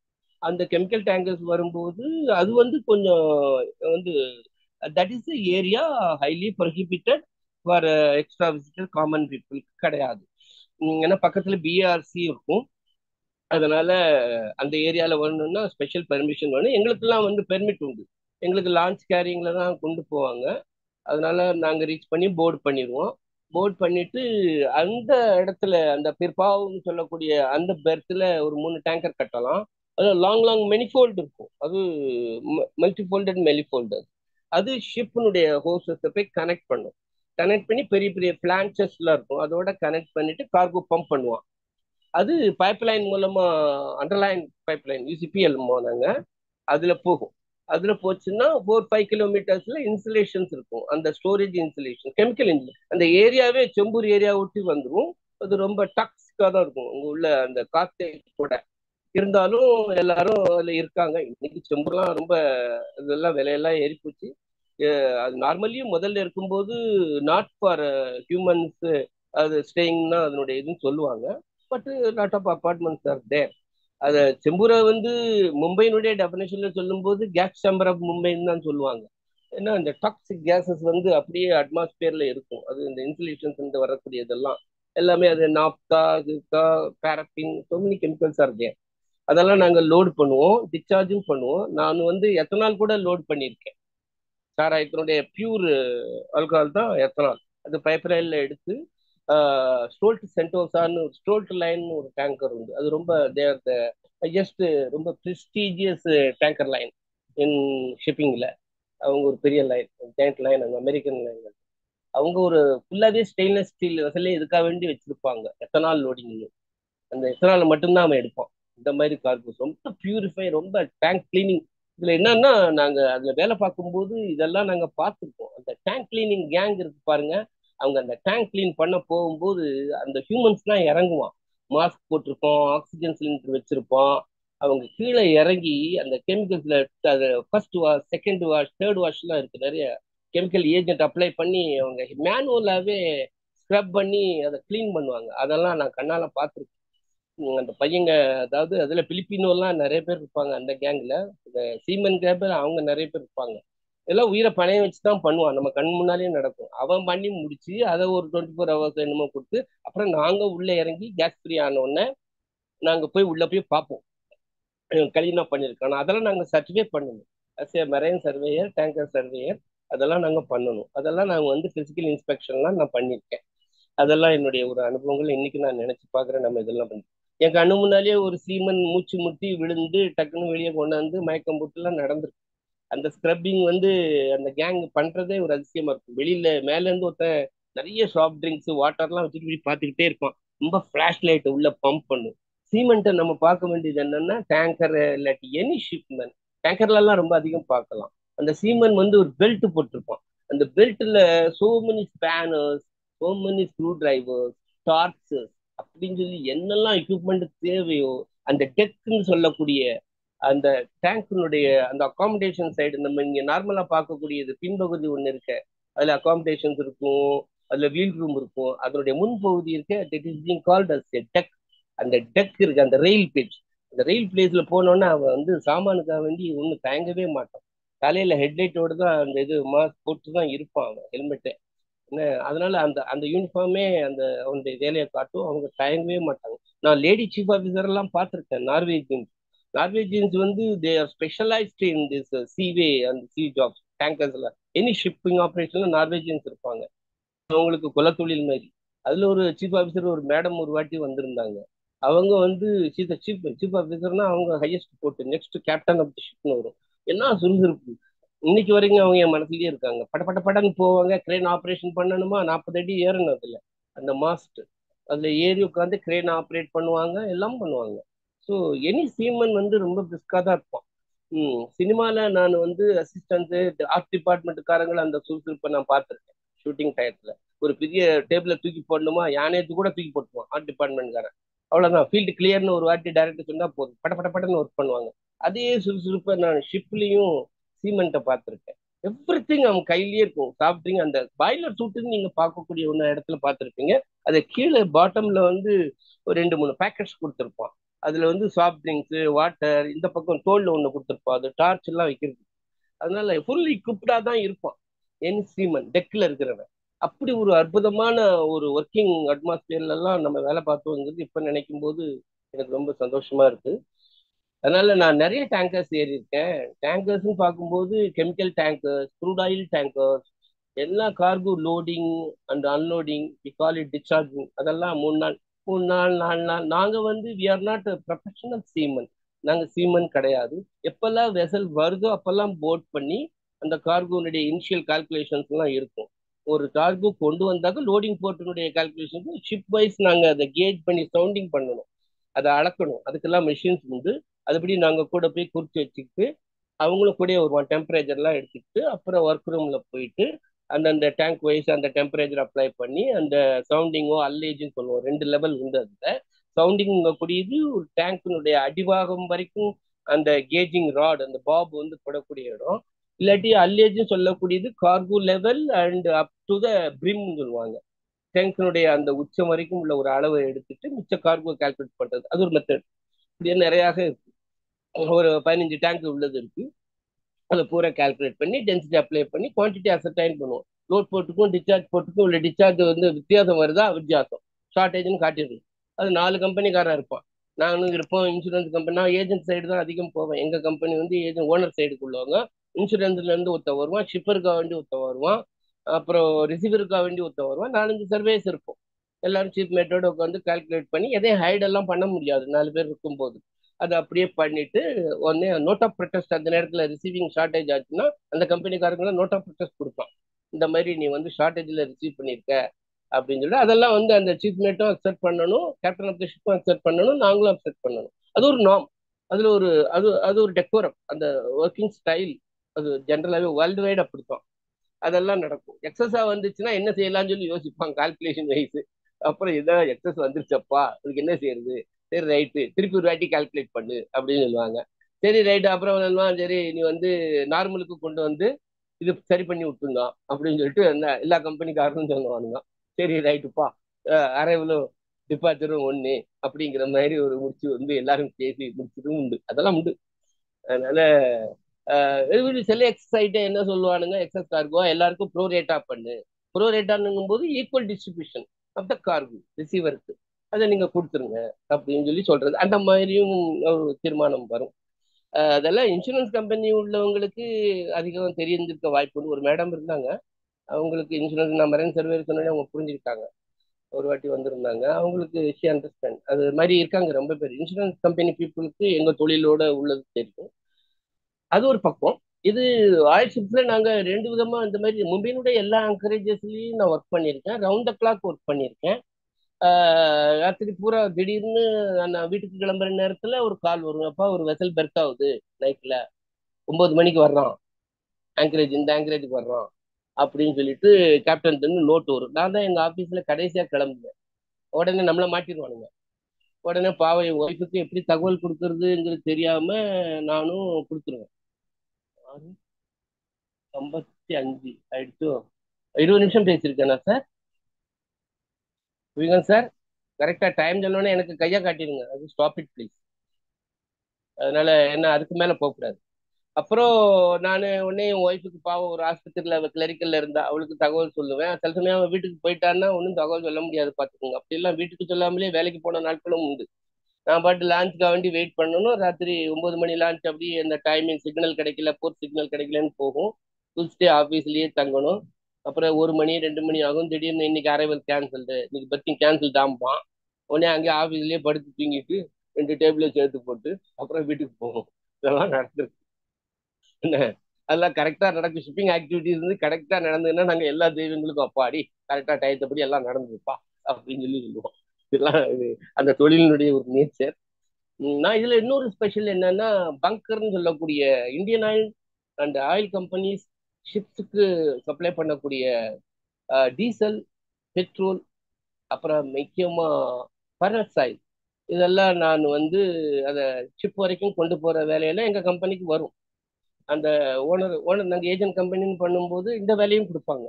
அந்த கெமிக்கல் டேங்கர்ஸ் வரும்போது அது வந்து கொஞ்சம் வந்து that is area highly prohibited for extra visitor common people கிடையாது. ஏன்னா பக்கத்துல பிஆர்சி இருக்கும். அதனால அந்த ஏரியால வரணும்னா ஸ்பெஷல் பெர்மிஷன் வேணும். எங்களுக்கெல்லாம் வந்து பெர்மிட் உண்டு. எங்களுக்கு லான்ச் கேரிங்ல தான் கொண்டு போவாங்க. அதனால நாங்க ரீச் பண்ணி போர்டு பண்ணிடுவோம். போர்ட் பண்ணிட்டு அந்த இடத்துல அந்த பிற்பாவுன்னு சொல்லக்கூடிய அந்த பெர்த்தில் ஒரு 3 டேங்கர் கட்டலாம். அது லாங் லாங் மெனிஃபோல்டு இருக்கும். அது மல்டிஃபோல்டட் மெனிஃபோல்டு. அது ஷிப்பினுடைய ஹோசஸை போய் கனெக்ட் பண்ணும். கனெக்ட் பண்ணி பெரிய பெரிய பிளான்ச்சஸ்லாம் இருக்கும். அதோட கனெக்ட் பண்ணிட்டு கார்கோ பம்ப் பண்ணுவான். அது பைப்லைன் மூலமா அண்டர்லைன் பைப்லைன் யூசிபிஎல் நாங்க அதுல போகும். அதுல போச்சுன்னா 4-5 கிலோமீட்டர்ஸ்ல இன்சுலேஷன்ஸ் இருக்கும். அந்த ஸ்டோரேஜ் இன்சுலேஷன் கெமிக்கல் இன்சுலேஷன் அந்த ஏரியாவே செம்பூர் ஏரியா ஒட்டி வந்துடும். அது ரொம்ப டாக்ஸிக்கா தான் இருக்கும் அங்க உள்ள அந்த காத்தே கூட. இருந்தாலும் எல்லாரும் அதுல இருக்காங்க. இன்னைக்கு செம்பூர்லாம் ரொம்ப இதெல்லாம் விலையெல்லாம் ஏறி போச்சு. அது நார்மலியும் முதல்ல இருக்கும்போது நாட் ஃபார் ஹியூமன்ஸ் அது ஸ்டேயிங்னா அதனுடைய இதுன்னு சொல்லுவாங்க. But lot of apartments are there. அத செம்பூரை வந்து மும்பையினுடைய டெபினேஷன்ல சொல்லும் போது கேஸ் சேம்பர் ஆஃப் மும்பைன்னு தான் சொல்லுவாங்க. ஏன்னா இந்த டாக்ஸிக் கேசஸ் வந்து அப்படியே அட்மாஸ்பியர்ல இருக்கும். அது இந்த இன்சுலேஷன்ஸ் வரக்கூடியதெல்லாம் எல்லாமே அது நாப்தா கிப்தா paraffin so many chemicals are there. அதெல்லாம் நாங்க லோட் பண்ணுவோம், டிஸ்சார்ஜும் பண்ணுவோம். நான் வந்து எத்தனால் கூட லோட் பண்ணியிருக்கேன். சாராயத்தினுடைய பியூர் ஆல்கஹால் தான் எத்தனால். அது பைப் லைன்ல எடுத்து ஸ்டோல்ட் சென்டோசான்னு ஸ்டோல்ட் லைன் ஒரு டேங்கர் உண்டு. அது ரொம்ப தேர் த ஹையஸ்ட் ரொம்ப ப்ரெஸ்டீஜியஸ் டேங்கர் லைன் இன் ஷிப்பிங்ல. அவங்க ஒரு பெரிய லைன் ஜெயண்ட் லைன் அந்த அமெரிக்கன் லைன். அவங்க ஒரு ஃபுல்லாவே ஸ்டெயின்லெஸ் ஸ்டீல் வெசலே இதுக்காக வேண்டி வச்சிருப்பாங்க எத்தனால் லோடிங். அந்த எத்தனால் மட்டும்தான் அவன் எடுப்பான். இந்த மாதிரி கார்கோஸ் ரொம்ப பியூரிஃபை ரொம்ப டேங்க் கிளீனிங். இதுல என்னன்னா நாங்க அதுல வேலை பார்க்கும்போது இதெல்லாம் நாங்க பார்த்துருக்கோம். அந்த டேங்க் கிளீனிங் கேங் இருக்கு பாருங்க. அவங்க அந்த டேங்க் கிளீன் பண்ண போகும்போது அந்த ஹியூமன்ஸ்லாம் இறங்குவான். மாஸ்க் போட்டிருப்போம், ஆக்சிஜன் சிலிண்டர் வச்சிருப்போம். அவங்க கீழே இறங்கி அந்த கெமிக்கல்ஸ்ல அது first wash, second wash, third வாஷ்லாம் இருக்கு. நிறைய கெமிக்கல் ஏஜென்ட் அப்ளை பண்ணி அவங்க மேனுவலாவே ஸ்க்ரப் பண்ணி அதை கிளீன் பண்ணுவாங்க. அதெல்லாம் நான் கண்ணால பார்த்துருக்கேன். அந்த பையங்க அதாவது அதுல பிலிப்பினோலாம் நிறைய பேர் இருப்பாங்க அந்த கேங்ல. இந்த சீமன் கேப் அவங்க நிறைய பேர் இருப்பாங்க. இதெல்லாம் உயிரை பணையம் வச்சுதான் பண்ணுவான். நம்ம கண் முன்னாலேயே நடக்கும். அவன் பண்ணி முடிச்சு அதை ஒரு 24 ஹவர்ஸ் என்னமோ கொடுத்து அப்புறம் நாங்க உள்ள இறங்கி கேஸ் ஃப்ரீ ஆன உடனே நாங்க போய் உள்ள போய் பார்ப்போம் கலீனா பண்ணியிருக்காங்க. அதெல்லாம் நாங்க சர்டிஃபை பண்ணணும். As a marine surveyor, tanker surveyor, அதெல்லாம் நாங்க பண்ணணும். அதெல்லாம் நாங்க வந்து பிசிக்கல் இன்ஸ்பெக்ஷன்லாம் நான் பண்ணியிருக்கேன். அதெல்லாம் என்னுடைய ஒரு அனுபவங்கள். இன்னைக்கு நான் நினைச்சு பாக்குறேன் நம்ம இதெல்லாம் பண்ணி. என் கண்ணு முன்னாலேயே ஒரு சீமன் மூச்சு முட்டி விழுந்து டக்குன்னு வெளியே கொண்டாந்து மயக்கம் போட்டுலாம் நடந்திருக்கு. அந்த ஸ்க்ரப்பிங் வந்து அந்த கேங் பண்றதே ஒரு அதிசயமா இருக்கும். வெளியில மேல இருந்து ஒருத்தன் நிறைய சாஃப்ட் ட்ரிங்க்ஸ் வாட்டர்லாம் வச்சுட்டு இப்படி பார்த்துக்கிட்டே இருப்பான். ரொம்ப ஃபிளாஷ் லைட் உள்ள பம்ப் பண்ணும். சீமெண்ட்டை நம்ம பார்க்க வேண்டியது என்னன்னா டேங்கர் இல்லாட்டி எனி ஷிப்மெண்ட் டேங்கர்ல எல்லாம் ரொம்ப அதிகம் பார்க்கலாம். அந்த சீமன் வந்து ஒரு பெல்ட் போட்டிருப்பான். அந்த பெல்ட்ல so many spanners, so many screw drivers, டார்க்ஸஸ் அப்படின்னு சொல்லி என்னெல்லாம் எக்யூப்மெண்ட் தேவையோ அந்த டெக்குன்னு சொல்லக்கூடிய அந்த டேங்கினுடைய அந்த அகாமடேஷன் சைடு நம்ம இங்க நார்மலா பார்க்கக்கூடியது பின்பகுதி ஒண்ணு இருக்கு. அதுல அகாமடேஷன்ஸ் இருக்கும், அதுல வீல் ரூம் இருக்கும். அதனுடைய முன்பகுதி இருக்கு, it is being called as a deck. அந்த டெக் இருக்கு, அந்த ரெயில் பேஜ். அந்த ரெயில் பிளேஸ்ல போனோன்னா அவன் வந்து சாமானுக்காக வேண்டி ஒன்றும் தயங்கவே மாட்டான். தலையில ஹெட்லைட்டோடு தான் அந்த இது மாஸ்க் போட்டு தான் இருப்பான் அவன் ஹெல்மெட்டு. என்ன அதனால அந்த அந்த யூனிஃபார்மே அந்த அவனுடைய வேலையை காட்டும். அவங்க தயங்கவே மாட்டாங்க. நான் லேடி சீஃப் ஆஃபீஸர் எல்லாம் பார்த்துருக்கேன். நார்வேஜியன்ஸ். நார்வேஜியன்ஸ் வந்து they are specialised in this seaway and sea jobs டேங்கர்ஸ்ல. எனி ஷிப்பிங் ஆப்ரேஷன்ல நார்வேஜியன்ஸ் இருப்பாங்க. அவங்களுக்கு குலத்தொழில் மாதிரி. அதுல ஒரு சீஃப் ஆஃபீஸர் ஒரு மேடம் ஒரு வாட்டி வந்திருந்தாங்க. அவங்க வந்து சீஃப் சீஃப் ஆஃபீஸர்னா அவங்க ஹையஸ்ட் போட்டு நெக்ஸ்ட் கேப்டன் ஆஃப் தி ஷிப்னு வரும். என்ன சுறுசுறுப்பு. இன்னைக்கு வரைக்கும் அவங்க என் மனசுலயே இருக்காங்க. பட பட படன்னு போவாங்க. கிரேன் ஆப்ரேஷன் பண்ணணுமா, 40 அடி ஏறணும் அதுல, அந்த மாஸ்ட் அதுல ஏறி உட்காந்து கிரேன் ஆப்ரேட் பண்ணுவாங்க, எல்லாம் பண்ணுவாங்க. ஸோ எனி சீமன் வந்து ரொம்ப பிரிஸ்கா தான் இருப்பான். சினிமால நான் வந்து அசிஸ்டன்ட் ஆர்ட் டிபார்ட்மெண்ட்டுக்காரங்களை அந்த சுறுசுறுப்பை நான் பார்த்துருக்கேன். ஷூட்டிங் டயத்துல ஒரு பெரிய டேபிள தூக்கி போடணுமா, யானையத்து கூட தூக்கி போட்டுருவான் ஆர்ட் டிபார்ட்மெண்ட்காரன். அவ்வளவுதான், ஃபீல்டு கிளியர்னு ஒரு வாட்டி டைரக்டர் சொன்னா போதும், பட பட படன்னு ஒர்க் பண்ணுவாங்க. அதே சுறுசுறுப்பை நான் ஷிப்லயும் சீமெண்ட்டை பார்த்துருக்கேன். எவ்ரி திங் அவன் கையிலேயே இருக்கும். சாஃப்ட் ட்ரிங்க் அந்த பாய்லர் சூட்டுன்னு நீங்க பார்க்கக்கூடிய ஒன்று இடத்துல பார்த்துருப்பீங்க. அதை கீழே பாட்டம்ல வந்து ஒரு 2 3 பேக்கெட்ஸ் கொடுத்துருப்பான். அதுல வந்து சாஃப்ட் ட்ரிங்க்ஸ், வாட்டர், இந்த பக்கம் தோல்ல ஒண்ணு கொடுத்துருப்பான், அது டார்ச் எல்லாம் வைக்கிறது. அதனால ஃபுல் equipped தான் இருப்பான் என் சீமன் டெக்ல இருக்கிறவன். அப்படி ஒரு அற்புதமான ஒரு ஒர்க்கிங் அட்மாஸ்பியர்ல எல்லாம் நம்ம வேலை பார்த்தோங்கிறது இப்ப நினைக்கும் போது எனக்கு ரொம்ப சந்தோஷமா இருக்கு. அதனால நான் நிறைய டேங்கர்ஸ் ஏறி இருக்கேன். டேங்கர்ஸ்ன்னு பார்க்கும்போது chemical tankers, crude oil tankers, எல்லா cargo loading and unloading, we call it discharging, அதெல்லாம் 3 நாள் 3 நாள் 4 நாள். நாங்க வந்து we are not professional seaman. நாங்க சீமன் கிடையாது. எப்பெல்லாம் வெசல் வருதோ அப்பெல்லாம் போட் பண்ணி அந்த கார்கோனுடைய இனிஷியல் கால்குலேஷன்ஸ் எல்லாம் இருக்கும். ஒரு கார்கோ கொண்டு வந்தாக்க லோடிங் போர்ட்டினுடைய கால்குலேஷன் ஷிப் வைஸ் நாங்க அதை கேஜ் பண்ணி சவுண்டிங் பண்ணணும், அதை அளக்கணும். அதுக்கெல்லாம் மெஷின்ஸ் உண்டு. அதுபடி நாங்க கூட போய் குறிச்சு வச்சுக்கிட்டு அவங்களும் கூட வருவான், டெம்பரேச்சர்லாம் எடுத்துக்கிட்டு அப்புறம் ஒர்க் ரூம்ல போயிட்டு அந்தந்த டேங்க் வைஸ் அந்த டெம்பரேச்சர் அப்ளை பண்ணி அந்த சவுண்டிங்கோ அல்லேஜுன்னு சொல்லுவோம். 2 லெவல் உண்டு அதுல. சவுண்டிங் கூடியது ஒரு டேங்கினுடைய அடிவாகம் வரைக்கும் அந்த கேஜிங் ராட், அந்த பாப் வந்து படக்கூடிய இடம். இல்லாட்டி அல்லேஜும் சொல்லக்கூடியது cargo level and up to the பிரிம்னு சொல்லுவாங்க. டேங்கினுடைய அந்த உச்சம் வரைக்கும் உள்ள ஒரு அளவை எடுத்துட்டு மிச்ச கார்கோ கால்குலேட் பண்றது, அது ஒரு மெத்தட். இப்படியே நிறைய இருக்கு. ஒரு 15 டேங்க் உள்ளது இருக்கு. அதை பூரா கால்குலேட் பண்ணி டென்சிட்டி அப்ளை பண்ணி குவான்டிட்டி அசர்டைன் பண்ணுவோம். லோட் போட்டுக்கும் டிஸ்சார்ஜ் போட்டுக்கும் உள்ள டிஸ்சார்ஜ் வந்து வித்தியாசம் வருதா, வித்தியாசம் ஷார்டேஜ்னு காட்டிடுது. அது 4 கம்பெனிக்காரன் இருப்பான், நானும் இருப்போம். இன்சூரன்ஸ் கம்பெனி, நான் ஏஜென்ட் சைடு தான் அதிகம் போவேன். எங்க கம்பெனி வந்து ஏஜென்ட் ஓனர் சைடுக்குள்ளவங்க. இன்சூரன்ஸ்ல இருந்து ஒருத்த வருவான், ஷிப்பருக்காக வேண்டி ஒருத்த வருவான், அப்புறம் ரிசீவருக்காக வேண்டி ஒருத்த வருவான். 4 5 சர்வேஸ் இருக்கும். எல்லாரும் சீப் மெத்தோட உட்காந்து கால்குலேட் பண்ணி எதையும் ஹைட் எல்லாம் பண்ண முடியாது 4 பேர் இருக்கும்போது. அதை அப்படியே பண்ணிட்டு உடனே நோட் ஆஃப் ப்ரொடெஸ்ட், அந்த நேரத்தில் ரிசீவிங் ஷார்டேஜ் ஆச்சுன்னா அந்த கம்பெனிக்காரங்க நோட் ஆஃப் ப்ரொடெஸ்ட் கொடுப்பான். இந்த மாதிரி நீ வந்து ஷார்டேஜில் ரிசீவ் பண்ணியிருக்க அப்படின்னு சொல்லி அதெல்லாம் வந்து அந்த சீஃப் மேட்டும் அக்செப்ட் பண்ணணும், கேப்டன் ஆஃப் த ஷிப்பும் அக்செப்ட் பண்ணணும், நாங்களும் அக்செப்ட் பண்ணணும். அது ஒரு நாம், அதுல ஒரு அது ஒரு டெக்கோரம், அந்த ஒர்க்கிங் ஸ்டைல். அது ஜென்ரலாகவே வேர்ல்டு வைடு அப்படித்தான் அதெல்லாம் நடக்கும். எக்ஸஸா வந்துச்சுன்னா என்ன செய்யலாம்னு சொல்லி யோசிப்பாங்க கால்குலேஷன் வைஸ். அப்புறம் இதான் எக்ஸஸ் வந்துருச்சப்பா, அதுக்கு என்ன செய்யறது, சரி ரைட்டு திருப்பி ஒரு வாட்டி கால்குலேட் பண்ணு அப்படின்னு சொல்லுவாங்க. சரி ரைட்டு, அப்புறம் சொல்லுவான் சரி நீ வந்து நார்மலுக்கு கொண்டு வந்து இது சரி பண்ணி விட்டுருங்க அப்படின்னு சொல்லிட்டு எல்லா கம்பெனிக்காரனும் சொல்லுவானுங்க. சரி ரைட்டுப்பா, அரைவலும் டிபார்ச்சரும் ஒண்ணு அப்படிங்கிற மாதிரி ஒரு முடிச்சு வந்து எல்லாரும் பேசி முடிச்சதும் உண்டு, அதெல்லாம் உண்டு. அதனால சில எக்ஸசைட்டை என்ன சொல்லுவானுங்க, எக்ஸஸ் கார்கோ எல்லாருக்கும் ப்ரோ ரேட்டா பண்ணு. ப்ரோ ரேட்டானுங்கும் போது equal distribution of the cargo ரிசீவருக்கு அதை நீங்க கொடுத்துருங்க அப்படின்னு சொல்லி சொல்றது. அந்த மாதிரியும் ஒரு தீர்மானம் வரும். அதெல்லாம் இன்சூரன்ஸ் கம்பெனி உள்ளவங்களுக்கு அதிகம் தெரிஞ்சிருக்க வாய்ப்பு உண்டு. ஒரு மேடம் இருந்தாங்க, அவங்களுக்கு இன்சூரன்ஸ் நான் மரைன் சர்வே சொன்னோடனே அவங்க புரிஞ்சுக்கிட்டாங்க. ஒரு வாட்டி வந்திருந்தாங்க, அவங்களுக்கு ஷி அண்டர்ஸ்டாண்ட். அது மாதிரி இருக்காங்க ரொம்ப பேர் இன்சூரன்ஸ் கம்பெனி பீப்புளுக்கு எங்க தொழிலோட உள்ளது தெரியும். அது ஒரு பக்கம். இது ஆயில் ஷிப்ஸ்ல நாங்க 2 விதமா இந்த மாதிரி மும்பையினுடைய எல்லா அங்கரேஜஸ்லயும் நான் ஒர்க் பண்ணியிருக்கேன். ரவுண்ட் த கிளாக் ஒர்க் பண்ணியிருக்கேன். ராத்திரி பூரா திடீர்னு நான் வீட்டுக்கு கிளம்புற நேரத்துல ஒரு கால் வரும், அப்பா ஒரு வெசல் பெர்த் ஆகுது, நைட்ல 9 மணிக்கு வர்றான், ஆங்கரேஜ் இந்த ஆங்கரேஜுக்கு வர்றான் அப்படின்னு சொல்லிட்டு கேப்டன் நோட்டு வரும். நான் தான் எங்க ஆபீஸ்ல கடைசியா கிளம்புவேன். உடனே நம்மள மாட்டிடுவானுங்க. உடனே பாவம் என் ஒய்ஃபுக்கு எப்படி தகவல் கொடுக்கறதுங்கிறது தெரியாம நானும் கொடுத்துருவேன். 55 ஆயிடுச்சு. 20 நிமிஷம் பேசியிருக்கேனா சார்? புரியுங்க சார்? கரெக்டா டைம் சொன்னோன்னே எனக்கு கையை காட்டிடுங்க, அது ஸ்டாப் இட் ப்ளீஸ். அதனால என்ன அதுக்கு மேல போகக்கூடாது. அப்புறம் நான் உடனே என் ஒய்ஃபுக்கு பாவம் ஒரு ஆஸ்பத்திரியில் அவள் கிளரிக்கல்ல இருந்தா, அவளுக்கு தகவல் சொல்லுவேன். சில சமயம் அவன் வீட்டுக்கு போயிட்டான்னா ஒன்றும் தகவல் சொல்ல முடியாது பார்த்துக்கோங்க. அப்படிலாம் வீட்டுக்கு சொல்லாமலே வேலைக்கு போன நாட்களும் உண்டு. நான் பாட்டு லான்ச்சுக்காக வேண்டி வெயிட் பண்ணணும். ராத்திரி 9 மணி லான்ச், அப்படி அந்த டைமிங் சிக்னல் கிடைக்கல, போர்ட் சிக்னல் கிடைக்கலன்னு போகும். ஃபுல் ஸ்டே ஆஃபீஸ்லயே தங்கணும். அப்புறம் 1 மணி 2 மணி ஆகும். திடீர்னு இன்னைக்கு அரைவல் கேன்சல்டு, இன்னைக்கு பத்திங் கேன்சல் தாம்பான். உடனே அங்கேயே ஆஃபீஸ்லயே படுத்து தூங்கிட்டு 2 டேபிளை சேர்த்து போட்டு அப்புறம் வீட்டுக்கு போகும். இதெல்லாம் நடந்திருக்கு. என்ன, அதெல்லாம் கரெக்டா நடக்கும். ஷிப்பிங் ஆக்டிவிட்டிஸ் வந்து கரெக்டா நடந்ததுன்னா நாங்க எல்லா தெய்வங்களுக்கும் அப்பாடி கரெக்டா டயத்தப்படி எல்லாம் நடந்துருப்பா அப்படின்னு சொல்லி சொல்லுவோம். இதெல்லாம் அந்த தொழிலினுடைய ஒரு நேச்சர். நான் இதுல இன்னொரு ஸ்பெஷல் என்னன்னா, பங்கர்னு சொல்லக்கூடிய Indian oil and oil companies ஷிப்ஸுக்கு சப்ளை பண்ணக்கூடிய டீசல், பெட்ரோல், அப்புறம் முக்கியமா ஃபர்னஸ் ஆயில், இதெல்லாம் நான் வந்து அதை ஷிப் வரைக்கும் கொண்டு போற வேலையில எங்க கம்பெனிக்கு வரும். அந்த ஓனர் நாங்கள் ஏஜென்ட் கம்பெனின்னு பண்ணும்போது இந்த வேலையும் கொடுப்பாங்க.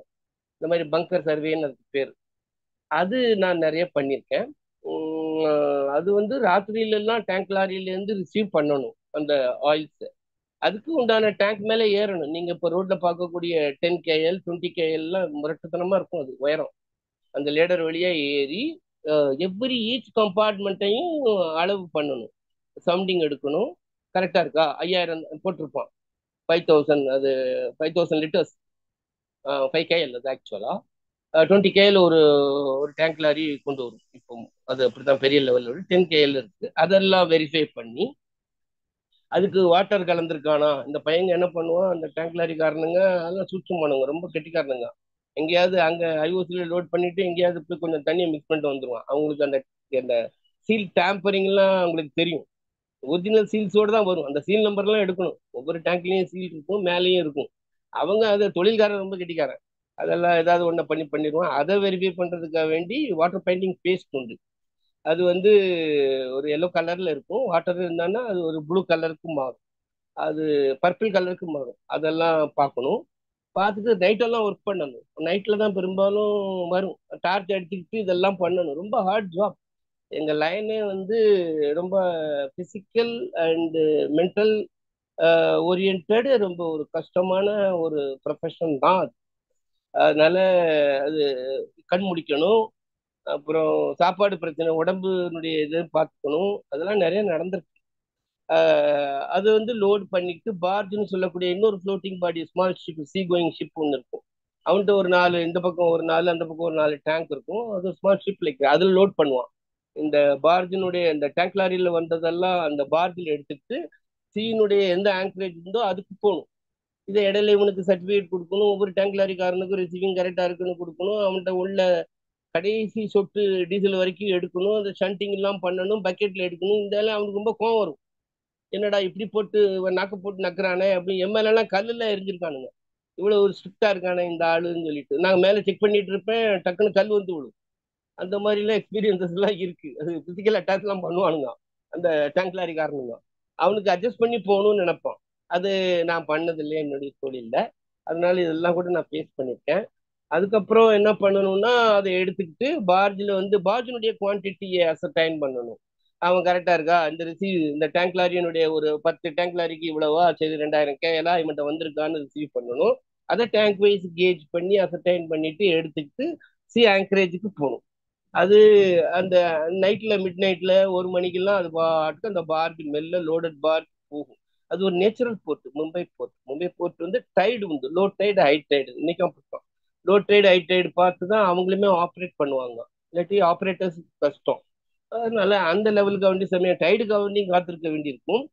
இந்த மாதிரி பங்கர் சர்வேன்னு அதுக்கு பேர். அது நான் நிறைய பண்ணியிருக்கேன். அது வந்து ராத்திரியில எல்லாம் டேங்க் லாரியில இருந்து ரிசீவ் பண்ணணும் அந்த ஆயில்ஸ். அதுக்கு உண்டான டேங்க் மேல ஏறணும். நீங்க இப்ப ரோட்ல பார்க்கக்கூடிய 10 kL 20 kL எல்லாம் முரட்டுத்தனமா இருக்கும். அது உயரம். அந்த லேடர் வழியா ஏறி எவ்ரி ஈச் கம்பார்ட்மெண்ட்டையும் அளவு பண்ணணும். சவுண்டிங் எடுக்கணும். கரெக்டா இருக்கா? 5000 போட்டிருப்பான். 5000, அது 5000 லிட்டர்ஸ், 5 kL அது ஆக்சுவலா. 20 kL ஒரு ஒரு டேங்க் லாரி கொண்டு வரும். இப்போ அது அப்படித்தான் பெரிய லெவலில் 10 kL இருக்கு. அதெல்லாம் வெரிஃபை பண்ணி அதுக்கு வாட்டர் கலந்துருக்கானா. இந்த பையங்க என்ன பண்ணுவான், அந்த டேங்க் லாரி காரணங்க அதெல்லாம் சூட்சமானவங்க, ரொம்ப கெட்டிக்காரனுங்க. எங்கேயாவது அங்க ஐஓசில லோட் பண்ணிட்டு எங்கேயாவது போய் கொஞ்சம் தண்ணியை மிக்ஸ் பண்ணிட்டு வந்துருவான். அவங்களுக்கு அந்த அந்த சீல் டேம்பரிங் எல்லாம் அவங்களுக்கு தெரியும். ஒரிஜினல் சீல்ஸோடு தான் வரும். அந்த சீல் நம்பர்லாம் எடுக்கணும். ஒவ்வொரு டேங்க்லயும் சீல் இருக்கும், மேலேயும் இருக்கும். அவங்க அதை தொழில்காரன் ரொம்ப கெட்டிக்காரன். அதெல்லாம் ஏதாவது ஒண்ணு பண்ணிடுவான். அதை வெரிஃபை பண்றதுக்காக வேண்டி வாட்டர் பெயிண்டிங் பேஸ்ட் உண்டு. அது வந்து ஒரு எல்லோ கலர்ல இருக்கும். வாட்டர் இருந்தான்னா அது ஒரு ப்ளூ கலருக்கு மாறும். அது பர்பிள் கலருக்கு மாறும். அதெல்லாம் பார்க்கணும். பார்த்துட்டு நைட்டெல்லாம் ஒர்க் பண்ணணும். நைட்ல தான் பெரும்பாலும் வரும். டார்ச் அடிச்சுக்கிட்டு இதெல்லாம் பண்ணணும். ரொம்ப ஹார்ட் ஜாப். எங்க லைனே வந்து ரொம்ப பிசிக்கல் அண்ட் மென்டல் ஓரியன்ட், ரொம்ப ஒரு கஷ்டமான ஒரு ப்ரொஃபஷன் தான் அது. அதனால அது கண் முடிக்கணும். அப்புறம் சாப்பாடு பிரச்சனை, உடம்புனுடைய இது பார்த்துக்கணும். அதெல்லாம் நிறைய நடந்திருக்கு. அது வந்து லோட் பண்ணிட்டு பார்ஜ்னு சொல்லக்கூடிய இன்னொரு ஃப்ளோட்டிங் பாடி, ஸ்மால் ஷிப், சீ கோயிங் ஷிப் ஒன்று இருக்கும். அவன்கிட்ட ஒரு 4, இந்த பக்கம் ஒரு 4, அந்த பக்கம் ஒரு 4 டேங்க் இருக்கும். அது ஸ்மால் ஷிப் லைக் அதில் லோட் பண்ணுவான். இந்த பார்ஜினுடைய இந்த டேங்க் லாரியில வந்ததெல்லாம் அந்த பார்ஜில் எடுத்துட்டு சீனுடைய எந்த ஆங்கரேஜ் இருந்தோ அதுக்கு போகணும். இதை இடையில இவனுக்கு சர்டிஃபிகேட் கொடுக்கணும். ஒவ்வொரு டேங்க் லாரிக்காரனுக்கும் ரிசீவிங் கரெக்டா இருக்குன்னு கொடுக்கணும். அவன்கிட்ட உள்ள கடைசி சொட்டு டீசல் வரைக்கும் எடுக்கணும். அந்த ஷண்டிங் எல்லாம் பண்ணணும், பக்கெட்ல எடுக்கணும். இதெல்லாம் அவனுக்கு ரொம்ப கோவம் வரும். என்னடா இப்படி போட்டு நாக்கு போட்டு நக்குறானே அப்படின்னு. என் மேல எல்லாம் கல்லுல எரிஞ்சிருக்கானுங்க. இவ்வளவு ஒரு ஸ்ட்ரிக்டா இருக்கானே இந்த ஆளுன்னு சொல்லிட்டு நான் மேல செக் பண்ணிட்டு இருப்பேன். டக்குன்னு கல் வந்து விடும். அந்த மாதிரி எல்லாம் எக்ஸ்பீரியன்சஸ் எல்லாம் இருக்கு. அது பிசிக்கல் அட்டாக் எல்லாம் பண்ணுவானுங்க அந்த டேங்க் லாரி காரணங்க. அவனுக்கு அட்ஜஸ்ட் பண்ணி போகணும்னு நினைப்பான். அது நான் பண்ணது இல்லை என்னுடைய தொழில்ல. அதனால இதெல்லாம் கூட நான் ஃபேஸ் பண்ணியிருக்கேன். அதுக்கப்புறம் என்ன பண்ணணும்னா அதை எடுத்துக்கிட்டு பார்ஜில் வந்து பார்ஜினுடைய குவான்டிட்டியை அசர்டைன் பண்ணணும். அவன் கரெக்டா இருக்கா, இந்த ரிசீவ் இந்த டேங்க் லாரியினுடைய ஒரு 10 டேங்க் லாரிக்கு இவ்வளவா, சரி 2000 KL இவன்ட்ட வந்திருக்கான்னு ரிசீவ் பண்ணணும். அதை டேங்க் வைஸ் கேஜ் பண்ணி அசர்டைன் பண்ணிட்டு எடுத்துக்கிட்டு சி ஆங்கரேஜுக்கு போகணும். அது அந்த நைட்ல மிட் நைட்ல 1 மணிக்கெல்லாம் அது பாட்டுக்கு அந்த பார்க் மெல்ல லோடட் பார்க் போகும். அது ஒரு நேச்சுரல் போர்ட். மும்பை போர்ட் வந்து டைடு உண்டு. Low tide, high tide. இன்னைக்கும் அப்படித்தான். லோ டைடு ஹை டைடு பார்த்து தான் அவங்களுமே ஆப்ரேட் பண்ணுவாங்க. இல்லாட்டி ஆப்ரேட்டர்ஸ் கஷ்டம். அதனால அந்த லெவலுக்கு வேண்டிய சமயம் டைடுக்கு வேண்டி காத்திருக்க வேண்டியிருக்கும்.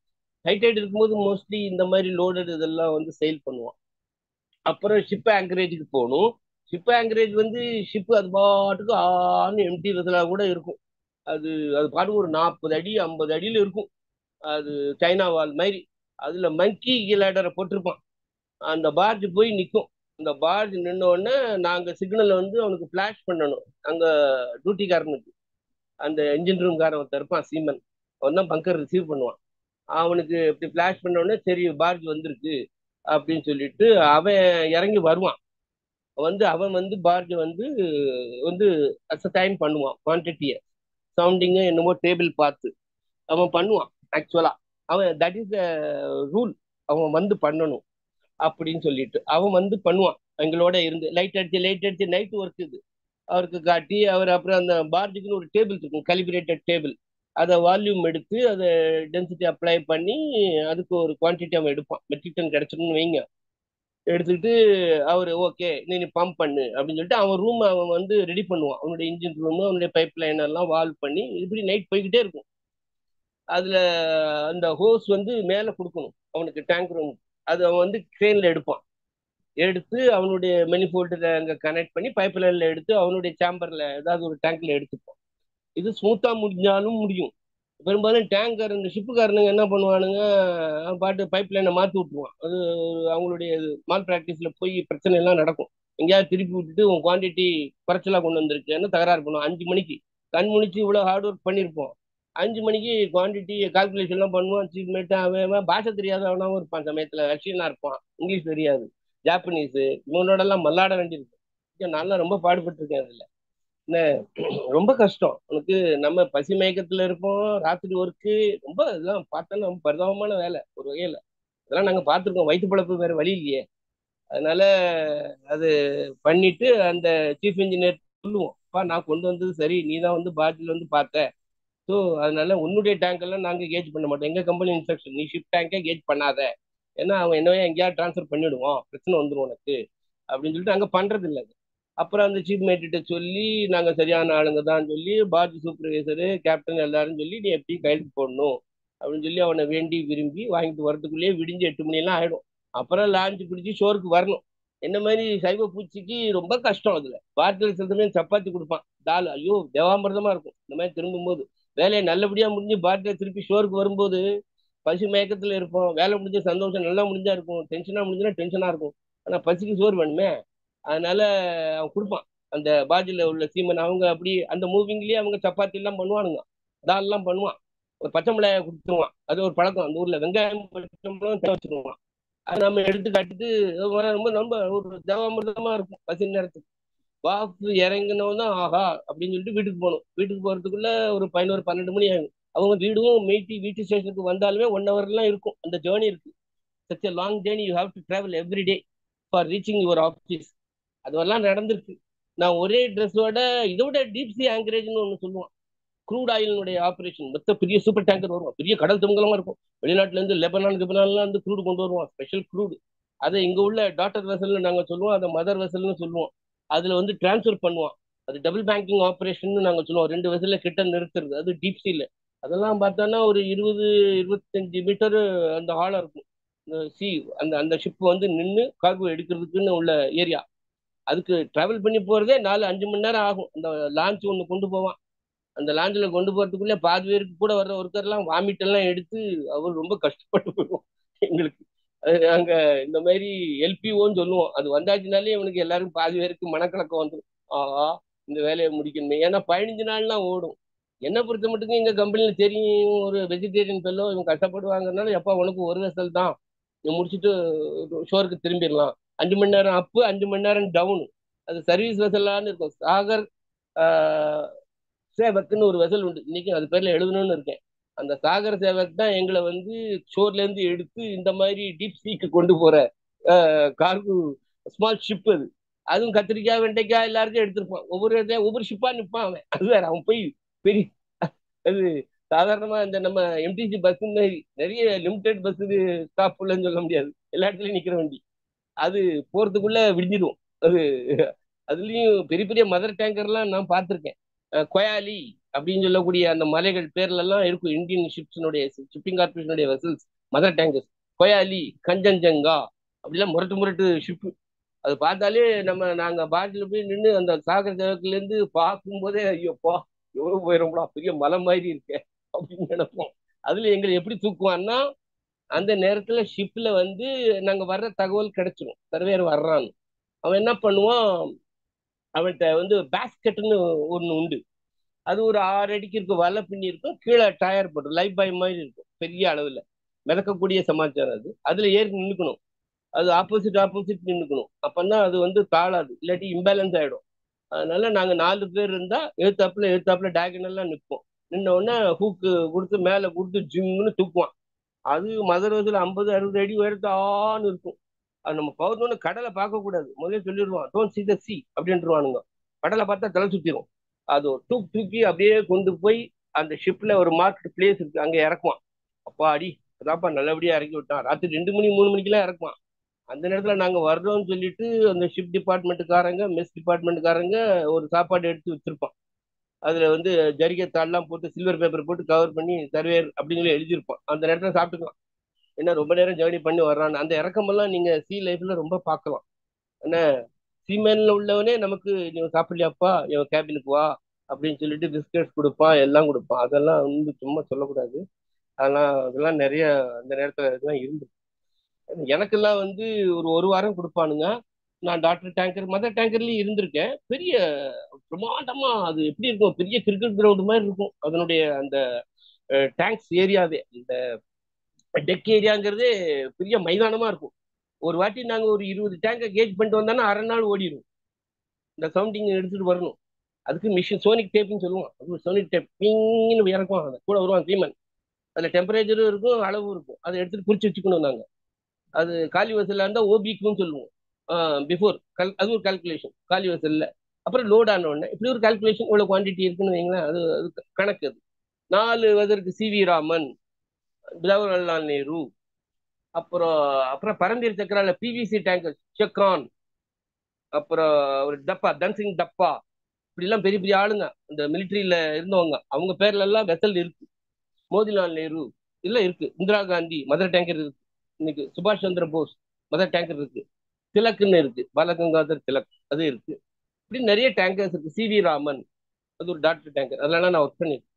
ஹை டைடு இருக்கும்போது மோஸ்ட்லி இந்த மாதிரி லோடட் இதெல்லாம் வந்து சேல் பண்ணுவான். அப்புறம் ஷிப் ஆங்கரேஜுக்கு போகணும். ஷிப் ஆங்கரேஜ் வந்து ஷிப் அது பாட்டுக்கு ஆன்னு எம்டி வெசலா கூட இருக்கும். அது அது பாட்டுக்கு ஒரு 40 அடி 50 அடியில இருக்கும். அது சைனா வால் மாதிரி. அதுல மங்கி லேடரை போட்டிருப்பான். அந்த பார்ஜ் போய் நிற்கும். அந்த பார்ஜ் நின்ன உடனே நாங்க சிக்னலை வந்து அவனுக்கு ஃபிளாஷ் பண்ணணும். அங்க டியூட்டிக்காரனுக்கு அந்த இன்ஜின் ரூம் காரன் ஒருத்தர் இருப்பான், சீமன். அவன் தான் பங்கர் ரிசீவ் பண்ணுவான். அவனுக்கு இப்படி ஃபிளாஷ் பண்ண உடனே சரி பார்ஜ் வந்திருக்கு அப்படின்னு சொல்லிட்டு அவன் இறங்கி வருவான். அவன் வந்து பார்ஜ் வந்து வந்து அசைன் பண்ணுவான் குவான்டிட்டியை. சவுண்டிங்கு என்னமோ டேபிள் பார்த்து அவன் பண்ணுவான். ஆக்சுவலா அவன் தட் இஸ் ரூல். அவன் வந்து பண்ணணும் அப்படின்னு சொல்லிட்டு அவன் வந்து பண்ணுவான். எங்களோட இருந்து லைட் அடிச்சு நைட் ஒர்க் இது அவருக்கு காட்டி அவர் அப்புறம் அந்த பார்ஜுக்குன்னு ஒரு டேபிள் இருக்கும், கலிபிரேட்டட் டேபிள். அதை வால்யூம் எடுத்து அதை டென்சிட்டி அப்ளை பண்ணி அதுக்கு ஒரு குவான்டிட்டி அவன் எடுப்பான். மெட்ரிக் டன் கிடைச்சிருன்னு வைங்க. எடுத்துக்கிட்டு அவர் ஓகே நீ பம்ப் பண்ணு அப்படின்னு சொல்லிட்டு அவன் ரூம் அவன் வந்து ரெடி பண்ணுவான். அவனுடைய இன்ஜின் ரூம், அவனுடைய பைப் லைன் எல்லாம் வால்வ் பண்ணி இப்படி நைட் போய்கிட்டே இருக்கும். அதுல அந்த ஹோஸ் வந்து மேல கொடுக்கணும் அவனுக்கு டேங்க் ரூம். அது அவன் வந்து ட்ரெயின்ல எடுப்பான். எடுத்து அவனுடைய மெனிஃபோல்டில் அங்கே கனெக்ட் பண்ணி பைப் லைன்ல எடுத்து அவனுடைய சேம்பர்ல ஏதாவது ஒரு டேங்க்ல எடுத்துப்பான். இது ஸ்மூத்தா முடிஞ்சாலும் முடியும். பெரும்பாலும் டேங்கர் இந்த ஷிப்புக்காரனுங்க என்ன பண்ணுவானுங்க, அவன் பாட்டு பைப் லைனை மாற்றி விட்டுருவான். அது அவங்களுடைய மால் ப்ராக்டிஸ்ல போய் பிரச்சனை எல்லாம் நடக்கும். எங்கேயாவது திருப்பி விட்டுட்டு உன் குவான்டிட்டி குறைச்சலா கொண்டு வந்திருக்குன்னு தகராறு பண்ணுவான். 5 மணிக்கு கண் முழிச்சு இவ்வளோ ஹார்ட் ஒர்க் பண்ணியிருப்போம். 5 மணிக்கு குவான்டிட்டி கால்குலேஷன் எல்லாம் பண்ணுவான். சீட்மேட்டு அவன் பாஷை தெரியாதவனாவும் இருப்பான். சமயத்துல ரஷ்யனா இருப்பான், இங்கிலீஷ் தெரியாது, ஜாப்பனீஸ், இவனோட எல்லாம் மல்லாட வேண்டியிருக்கு. நான்லாம் ரொம்ப பாடுபட்டிருக்கேன் அதுல. என்ன, ரொம்ப கஷ்டம் உனக்கு. நம்ம பசி மயக்கத்துல இருப்போம், ராத்திரி ஒர்க்கு, ரொம்ப இதெல்லாம் பார்த்தோன்னா ரொம்ப பரிதாபமான வேலை ஒரு வகையில. இதெல்லாம் நாங்க பார்த்துருக்கோம், வயிற்று பழப்பு வேற வழி இல்லையே. அதனால அது பண்ணிட்டு அந்த சீஃப் இன்ஜினியர் சொல்லுவோம், அப்பா நான் கொண்டு வந்தது சரி, நீ தான் வந்து பாட்டில் வந்து பார்த்த. ஸோ அதனால உன்னுடைய டேங்க் எல்லாம் நாங்க கேஜ் பண்ண மாட்டோம். எங்க கம்பெனி இன்ஸ்ட்ரக்ஷன், நீ ஷிப் டேங்கே கேஜ் பண்ணாத. ஏன்னா அவன் என்னவே எங்கேயாவது ட்ரான்ஸ்ஃபர் பண்ணிவிடுவான், பிரச்சனை வந்துடும் உனக்கு அப்படின்னு சொல்லிட்டு அங்க பண்றது இல்லை. அப்புறம் அந்த சீஃப் மேட்டிட்ட சொல்லி நாங்க சரியான ஆளுங்க தான் சொல்லி பார்ஜ் சூப்பர்வைசரு கேப்டன் எல்லாரும் சொல்லி நீ எப்படி கையெழுத்து போடணும் அப்படின்னு சொல்லி அவனை வேண்டி விரும்பி வாங்கிட்டு வரதுக்குள்ளேயே விடிஞ்சு 8 மணி எல்லாம் ஆயிடும். அப்புறம் லாஞ்சு பிடிச்சி ஷோருக்கு வரணும். என்ன மாதிரி சைவ பூச்சிக்கு ரொம்ப கஷ்டம். அதுல பாட்டில் சில சமயம் சப்பாத்தி கொடுப்பான், தால், ஐயோ தேவாமிர்தமா இருக்கும். இந்த மாதிரி திரும்பும்போது வேலையை நல்லபடியா முடிஞ்சு பாட்டில திருப்பி ஷோருக்கு வரும்போது பசி மயக்கத்துல இருப்போம். வேலை முடிஞ்ச சந்தோஷம் நல்லா முடிஞ்சா இருக்கும், டென்ஷனா முடிஞ்சுன்னா டென்ஷனா இருக்கும். ஆனா பசிக்கு சோறு வேணுமே, அதனால அவன் கொடுப்பான். அந்த பாஜில உள்ள சீமன் அவங்க அப்படி அந்த மூவிங்லயே அவங்க சப்பாத்தி எல்லாம் பண்ணுவானுங்க, தால் எல்லாம் பண்ணுவான். ஒரு பச்சை மிளகாய் கொடுத்துருவான், அது ஒரு பழக்கம் அந்த ஊர்ல. வெங்காயம் பச்சை மிளகாய் தேவை வச்சுருவான். அதை நம்ம எடுத்து கட்டிட்டு ரொம்ப ரொம்ப ஒரு தேவாமிர்தமா இருக்கும் பசி நேரத்துக்கு. வாக்கு இறங்கினவன் தான் ஆஹா அப்படின்னு சொல்லிட்டு வீட்டுக்கு போகணும். வீட்டுக்கு போறதுக்குள்ள ஒரு 11 12 மணி ஆகும். அவங்க வீடும் வீட்டு ஸ்டேஷனுக்கு வந்தாலுமே 1 ஹவர்லாம் இருக்கும் அந்த ஜேர்னி இருக்கு. Such a long journey you have to travel every day for reaching your office. அதெல்லாம் நடந்திருக்கு. நான் ஒரே ட்ரெஸ்ஸோட இதை விட டீப் சி ஆங்கரேஜ்னு ஒன்று சொல்லுவான். க்ரூட் ஆயிலினுடைய ஆப்ரேஷன் மொத்த பெரிய சூப்பர் டேங்கர் வருவான், பெரிய கடல் திமிங்கலமா இருக்கும். வெளிநாட்டுல இருந்து லெபனான்லாம் வந்து க்ரூடு கொண்டு வருவான், ஸ்பெஷல் க்ரூடு. அதை இங்க உள்ள டாக்டர் வெசல்னு நாங்க சொல்லுவோம், அதை மதர் வெசல்னு சொல்லுவோம். அதுல வந்து டிரான்ஸ்ஃபர் பண்ணுவான். அது டபுள் பேங்கிங் ஆப்ரேஷன் நாங்க சொல்லுவோம். 2 வெசல்ல கிட்ட நிறுத்துறது, அது டீப் சீல. அதெல்லாம் பார்த்தோன்னா ஒரு 20 25 மீட்டர் அந்த ஆழம் இருக்கும். சி அந்த அந்த ஷிப் வந்து நின்று கார்கோ எடுக்கிறதுக்குன்னு உள்ள ஏரியா. அதுக்கு டிராவல் பண்ணி போறதே 4 5 மணி நேரம் ஆகும். அந்த லான்ச் ஒன்று கொண்டு போவான். அந்த லாஞ்சில் கொண்டு போறதுக்குள்ளே பாதி பேருக்கு கூட வர்ற ஒருத்தர்லாம் வாமிட் எல்லாம் எடுத்து அவர் ரொம்ப கஷ்டப்பட்டு போயிடுவோம் எங்களுக்கு. அங்க இந்த மாதிரி எல்பிஓன்னு சொல்லுவோம், அது வந்தாச்சுனாலே இவனுக்கு எல்லாருக்கும் பாதி பேருக்கு மனக்கலக்கம் வந்துடும். ஆஹா இந்த வேலையை முடிக்கணுமே, ஏன்னா 15 நாள்லாம் ஓடும். என்ன பொறுத்த மட்டுக்கும் எங்க கம்பெனில தெரியும், ஒரு வெஜிடேரியன் பெல்லோ இவங்க கஷ்டப்படுவாங்கனால, எப்பா உனக்கு ஒரு வெசல் தான், நீ முடிச்சுட்டு ஷோருக்கு திரும்பிடலாம். 5 மணி நேரம் அப்பு, 5 மணி நேரம் டவுனு. அது சர்வீஸ் வெசலான்னு இருக்கும். சாகர் சேவக்குன்னு ஒரு வெசல் உண்டு, இன்னைக்கு அது பேர்ல எழுதணும்னு இருக்கேன். அந்த சாகர் சேவக் தான் எங்களை வந்து ஷோர்ல இருந்து எடுத்து இந்த மாதிரி டீப் சீக்கு கொண்டு போற கார்கோ ஸ்மால் ஷிப் அது. அதுவும் கத்திரிக்காய் வெண்டைக்காய் எல்லாருக்கும் எடுத்திருப்பான். ஒவ்வொரு இடத்துல ஒவ்வொரு ஷிப்பா நிற்பான் அவன். அது வேற, அவன் போய் பெரிய அது சாதாரணமா இந்த நம்ம எம்டிசி பஸ் மாதிரி நிறைய லிமிடெட் பஸ் ஸ்டாப் இல்லைன்னு சொல்ல முடியாது, எல்லா இடத்துலயும் நிக்கிற வண்டி. அது போறதுக்குள்ள விடிஞ்சிடும் அது. அதுலயும் பெரிய பெரிய மதர் டேங்கர்லாம் நான் பார்த்துருக்கேன். கொயாலி அப்படின்னு சொல்லக்கூடிய அந்த மலைகள் பேர்ல எல்லாம் இருக்கும் இந்தியன் ஷிப்ஸினுடைய ஷிப்பிங் கார்பரேஷனுடைய vessels, mother tankers. Koyali, Kanchenjunga அப்படிலாம் முரட்டு முரட்டு ஷிப்பு. அது பார்த்தாலே நாங்க பாட்டில் போய் நின்று அந்த சாகர் சேவக்குல இருந்து பார்க்கும் போதே ஐயோப்பா எவ்வளவு போயிடும்டா, பெரிய மலை மாதிரி இருக்கே அப்படின்னு நினைப்போம். அதுல எங்களை எப்படி தூக்குவான்னா, அந்த நேரத்துல ஷிப்ல வந்து நாங்க வர்ற தகவல் கிடைச்சிடும் சர்வேர் வர்றான்னு. அவன் என்ன பண்ணுவான், அவன்கிட்ட வந்து பேஸ்கெட்னு ஒண்ணு உண்டு. அது ஒரு 6 அடிக்கு இருக்கும், வலை பின்னி இருக்கும், கீழே டயர் போட்டு லைஃப் பாய் மாதிரி இருக்கும், பெரிய அளவுல மிதக்கக்கூடிய சமாச்சாரம். அதுல ஏறி நின்றுக்கணும். அது ஆப்போசிட் ஆப்போசிட் நின்றுக்கணும், அப்பதான் அது வந்து தாளாது, இல்லாட்டி இம்பேலன்ஸ் ஆயிடும். அதனால நாங்க 4 பேர் இருந்தா எழுத்தாப்புல டயகனல்லாம் நிற்போம். நின்ன உடனே ஹூக்கு கொடுத்து மேல கொடுத்து ஜிம்னு தூக்குவான். அது மதர் வயசுல 50 60 அடி உயரத்து ஆன்னு இருக்கும். அது நம்ம பவுர்னு கடலை பார்க்க கூடாது, முதல்ல சொல்லிடுவான், டோன்ட் சி த சி அப்படின்ட்டுருவானுங்க. கடலை பார்த்தா தலை சுத்திரும். அது ஒரு தூக்கி அப்படியே கொண்டு போய் அந்த ஷிப்ல ஒரு மார்க்கெட் பிளேஸ் இருக்கு, அங்க இறக்குவான். அப்பா அடி, அதாப்பா நல்லபடியா இறக்கி விட்டான். ராத்திரி 2 மணி 3 மணிக்கெல்லாம் இறக்குவான். அந்த நேரத்துல நாங்க வர்றோம்னு சொல்லிட்டு அந்த ஷிப் டிபார்ட்மெண்ட்டுக்காரங்க மெஸ் டிபார்ட்மெண்ட்டுக்காரங்க ஒரு சாப்பாடு எடுத்து வச்சிருப்பான். அதுல வந்து ஜரிகை தாள்லாம் போட்டு சில்வர் பேப்பர் போட்டு கவர் பண்ணி சர்வேர் அப்படின்னு சொல்லி எழுதியிருப்பான். அந்த நேரத்துல சாப்பிட்டுக்கலாம். ஏன்னா ரொம்ப நேரம் ஜேர்னி பண்ணி வர்றான். அந்த இறக்கமெல்லாம் நீங்க சி லைஃப்ல ரொம்ப பார்க்கலாம். ஏன்னா சீமேன்ல உள்ளவனே நமக்கு நீ சாப்பிடலையாப்பா இவன் கேபினுக்கு வா அப்படின்னு சொல்லிட்டு பிஸ்கட்ஸ் கொடுப்பான், எல்லாம் கொடுப்பான். அதெல்லாம் வந்து சும்மா சொல்லக்கூடாது. அதெல்லாம் அதெல்லாம் நிறைய அந்த நேரத்துல இதெல்லாம் இருந்து எனக்கெல்லாம் வந்து ஒரு வாரம் கொடுப்பானுங்க. நான் டாக்டர் டேங்கர் மதர் டேங்கர்லயும் இருந்திருக்கேன். பெரிய பிரமாண்டமா அது எப்படி இருக்கும், பெரிய கிரிக்கெட் கிரவுண்ட் மாதிரி இருக்கும் அதனுடைய அந்த டேங்க்ஸ் ஏரியாவே. இந்த டெக் ஏரியாங்கிறதே பெரிய மைதானமா இருக்கும். ஒரு வாட்டி நாங்க ஒரு 20 டேங்கை கேஜ் பண்ணிட்டு வந்தோம்னா அரை நாள் ஓடிடும். இந்த சவுண்டிங் எடுத்துட்டு வரணும். அதுக்கு மிஷின் சோனிக் டேப்னு சொல்லுவோம். அது சோனிக் டேப் பிங்னு இறக்கும். அதை கூட வருவாங்க சீமன். அதுல டெம்பரேச்சரும் இருக்கும், அளவும் இருக்கும். அதை எடுத்துட்டு குறிச்சு வச்சுக்கணும் நாங்க. அது காலி வசல்ல இருந்தா ஓபிக்குன்னு சொல்லுவோம். பிஃபோர் அது ஒரு கால்குலேஷன் காலி வசல்ல. அப்புறம் லோட் ஆன உடனே இப்படி ஒரு கால்குலேஷன் இவ்வளவு குவான்டிட்டி இருக்குன்னு வைங்களேன். அது அது கணக்கு. அது 4 வெதருக்கு சிவி ராமன், ஜவஹர்லால் நேரு, அப்புறம் அப்புறம் பரந்தீர் சக்கரால பிவிசி டேங்கர் செக்ரான், அப்புறம் ஒரு டப்பா தன்சிங் டப்பா, இப்படி எல்லாம் பெரிய பெரிய ஆளுங்க இந்த மிலிட்டரியில இருந்தவங்க. அவங்க பேர்ல எல்லாம் வெசல் இருக்கு. மோதிலால் நேரு இல்ல இருக்கு. இந்திரா காந்தி மதர் டேங்கர் இருக்கு. இன்னைக்கு சுபாஷ் சந்திர போஸ் மதர் டேங்கர் இருக்கு. திலக்குன்னு இருக்கு, பாலகங்காதர் திலக், அது இருக்கு. இப்படி நிறைய டேங்கர்ஸ் இருக்கு. சிவி ராமன் அது ஒரு டாக்டர் டேங்கர். அதனால நான் ஒர்க் பண்ணிருக்கேன்.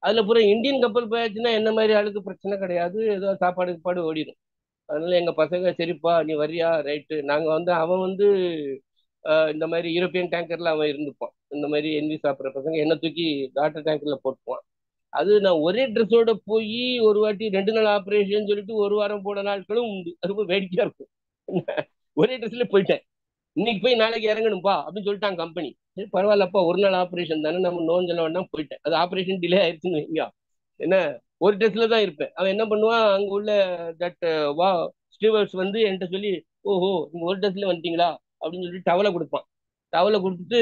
அதுல பூரா இந்தியன் கப்பல் போயாச்சுன்னா என்ன மாதிரி ஆளுக்கு பிரச்சனை கிடையாது. ஏதோ சாப்பாடு கீப்பாடு ஓடிடும். அதனால எங்க பசங்க சரிப்பா நீ வரியா ரைட்டு. நாங்க வந்து அவன் வந்து இந்த மாதிரி யூரோப்பியன் டேங்கர்ல அவன் இருந்துப்பான். இந்த மாதிரி என்வி சாப்பிட்ற பசங்க என்ன தூக்கி டாக்டர் டேங்கர்ல போட்டுப்பான். அது நான் ஒரே ட்ரெஸ்ஸோட போய் ஒரு வாட்டி 2 நாள் ஆப்ரேஷன் சொல்லிட்டு ஒரு வாரம் போன நாட்களும் உண்டு. அது ரொம்ப வேடிக்கையா இருக்கும். ஒரே ட்ரெஸ்ல போயிட்டேன். இன்னைக்கு போய் நாளைக்கு இறங்கணும்பா அப்படின்னு சொல்லிட்டாங்க கம்பெனி. சரி பரவாயில்லப்பா, ஒரு நாள் ஆப்ரேஷன் தானே, நம்ம நோஞ்சல வேண்டாம் போயிட்டேன். அது ஆப்ரேஷன் டிலே ஆயிடுச்சுன்னு வைங்க. என்ன ஒரு ட்ரெஸ்ல தான் இருப்பேன். அவன் என்ன பண்ணுவான், அங்க உள்ள தட் வா ஸ்டீவர்ஸ் வந்து என்கிட்ட சொல்லி, ஓஹோ நீங்க ஒரு ட்ரெஸ்ல வந்துட்டீங்களா அப்படின்னு சொல்லிட்டு டவலை கொடுப்பான். டவலை கொடுத்துட்டு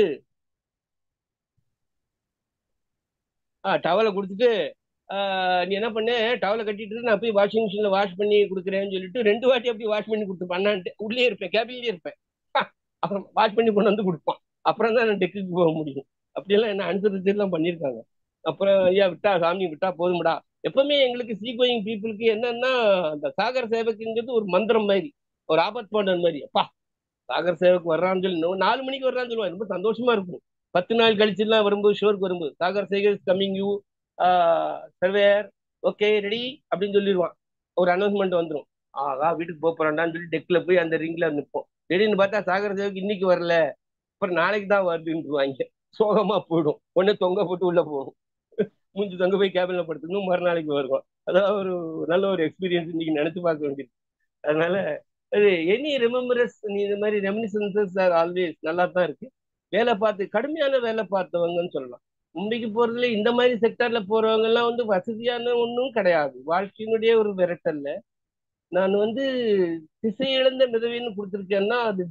டவலை கொடுத்துட்டு நீ என்ன பண்ண, டவலை கட்டிட்டு நான் போய் வாஷிங் மிஷின்ல வாஷ் பண்ணி கொடுக்குறேன்னு சொல்லிட்டு 2 வாட்டி அப்படி வாஷ் பண்ணி கொடுத்து பண்ணான்ட்டு உள்ளே இருப்பேன், கேபின்லயே இருப்பேன். அப்புறம் வாஷ் பண்ணி கொண்டு வந்து கொடுப்பான். அப்புறம் தான் நான் டெக்குக்கு போக முடியும். அப்படியெல்லாம் என்ன அனுசரிச்சு எல்லாம் பண்ணியிருக்காங்க. அப்புறம் ஐயா விட்டா சாமி விட்டா போதும்டா. எப்பவுமே எங்களுக்கு சீ கோயிங் பீப்புளுக்கு என்னன்னா அந்த சாகர் சேவக்குங்கிறது ஒரு மந்திரம் மாதிரி, ஒரு ஆபத் பாண்டர் மாதிரி. அப்பா சாகர் சேவக்கு வர்றான்னு சொல்லி 4 மணிக்கு வர்றான்னு சொல்லுவாங்க. ரொம்ப சந்தோஷமா இருக்கும். 10 நாள் கழிச்சு எல்லாம் வரும்போது ஷோருக்கு வரும்போது Sagar Sekhar coming you surveyor okay ready அப்படின்னு சொல்லிடுவான். ஒரு அனௌன்ஸ்மெண்ட் வந்துடும். ஆகா வீட்டுக்கு போறான்டான்னு சொல்லி டெக்ல போய் அந்த ரிங்ல நிற்போம். திடீர்னு பார்த்தா சாகர் சேவக்கு இன்னைக்கு வரல, அப்புறம் நாளைக்கு தான் வருதுன்னுவாங்க. சோகமா போயிடும். ஒண்ணு தொங்க போட்டு உள்ள போகும், மூஞ்சி தொங்க போய் கேபின்ல படுத்துக்கணும், மறுநாளைக்கு வருவோம். அதான் ஒரு நல்ல ஒரு எக்ஸ்பீரியன்ஸ் இன்னைக்கு நினைச்சு பார்க்க வேண்டியது. அதனால அது எனி ரிமெம்பரன்ஸ், நீ இந்த மாதிரி ரெமினிசன்சஸ் ஆர் ஆல்வேஸ் நல்லா தான் இருக்கு. வேலை பார்த்து கடுமையான வேலை பார்த்தவங்கன்னு சொல்லலாம். மும்பைக்கு போறதுல இந்த மாதிரி செக்டர்ல போறவங்க எல்லாம் வந்து வசதியான ஒன்றும் கிடையாது. வாழ்க்கையினுடைய ஒரு விரட்டல்ல நான் வந்து திசை இழந்த மிதவைன்னு கொடுத்துருக்கேன்னா அது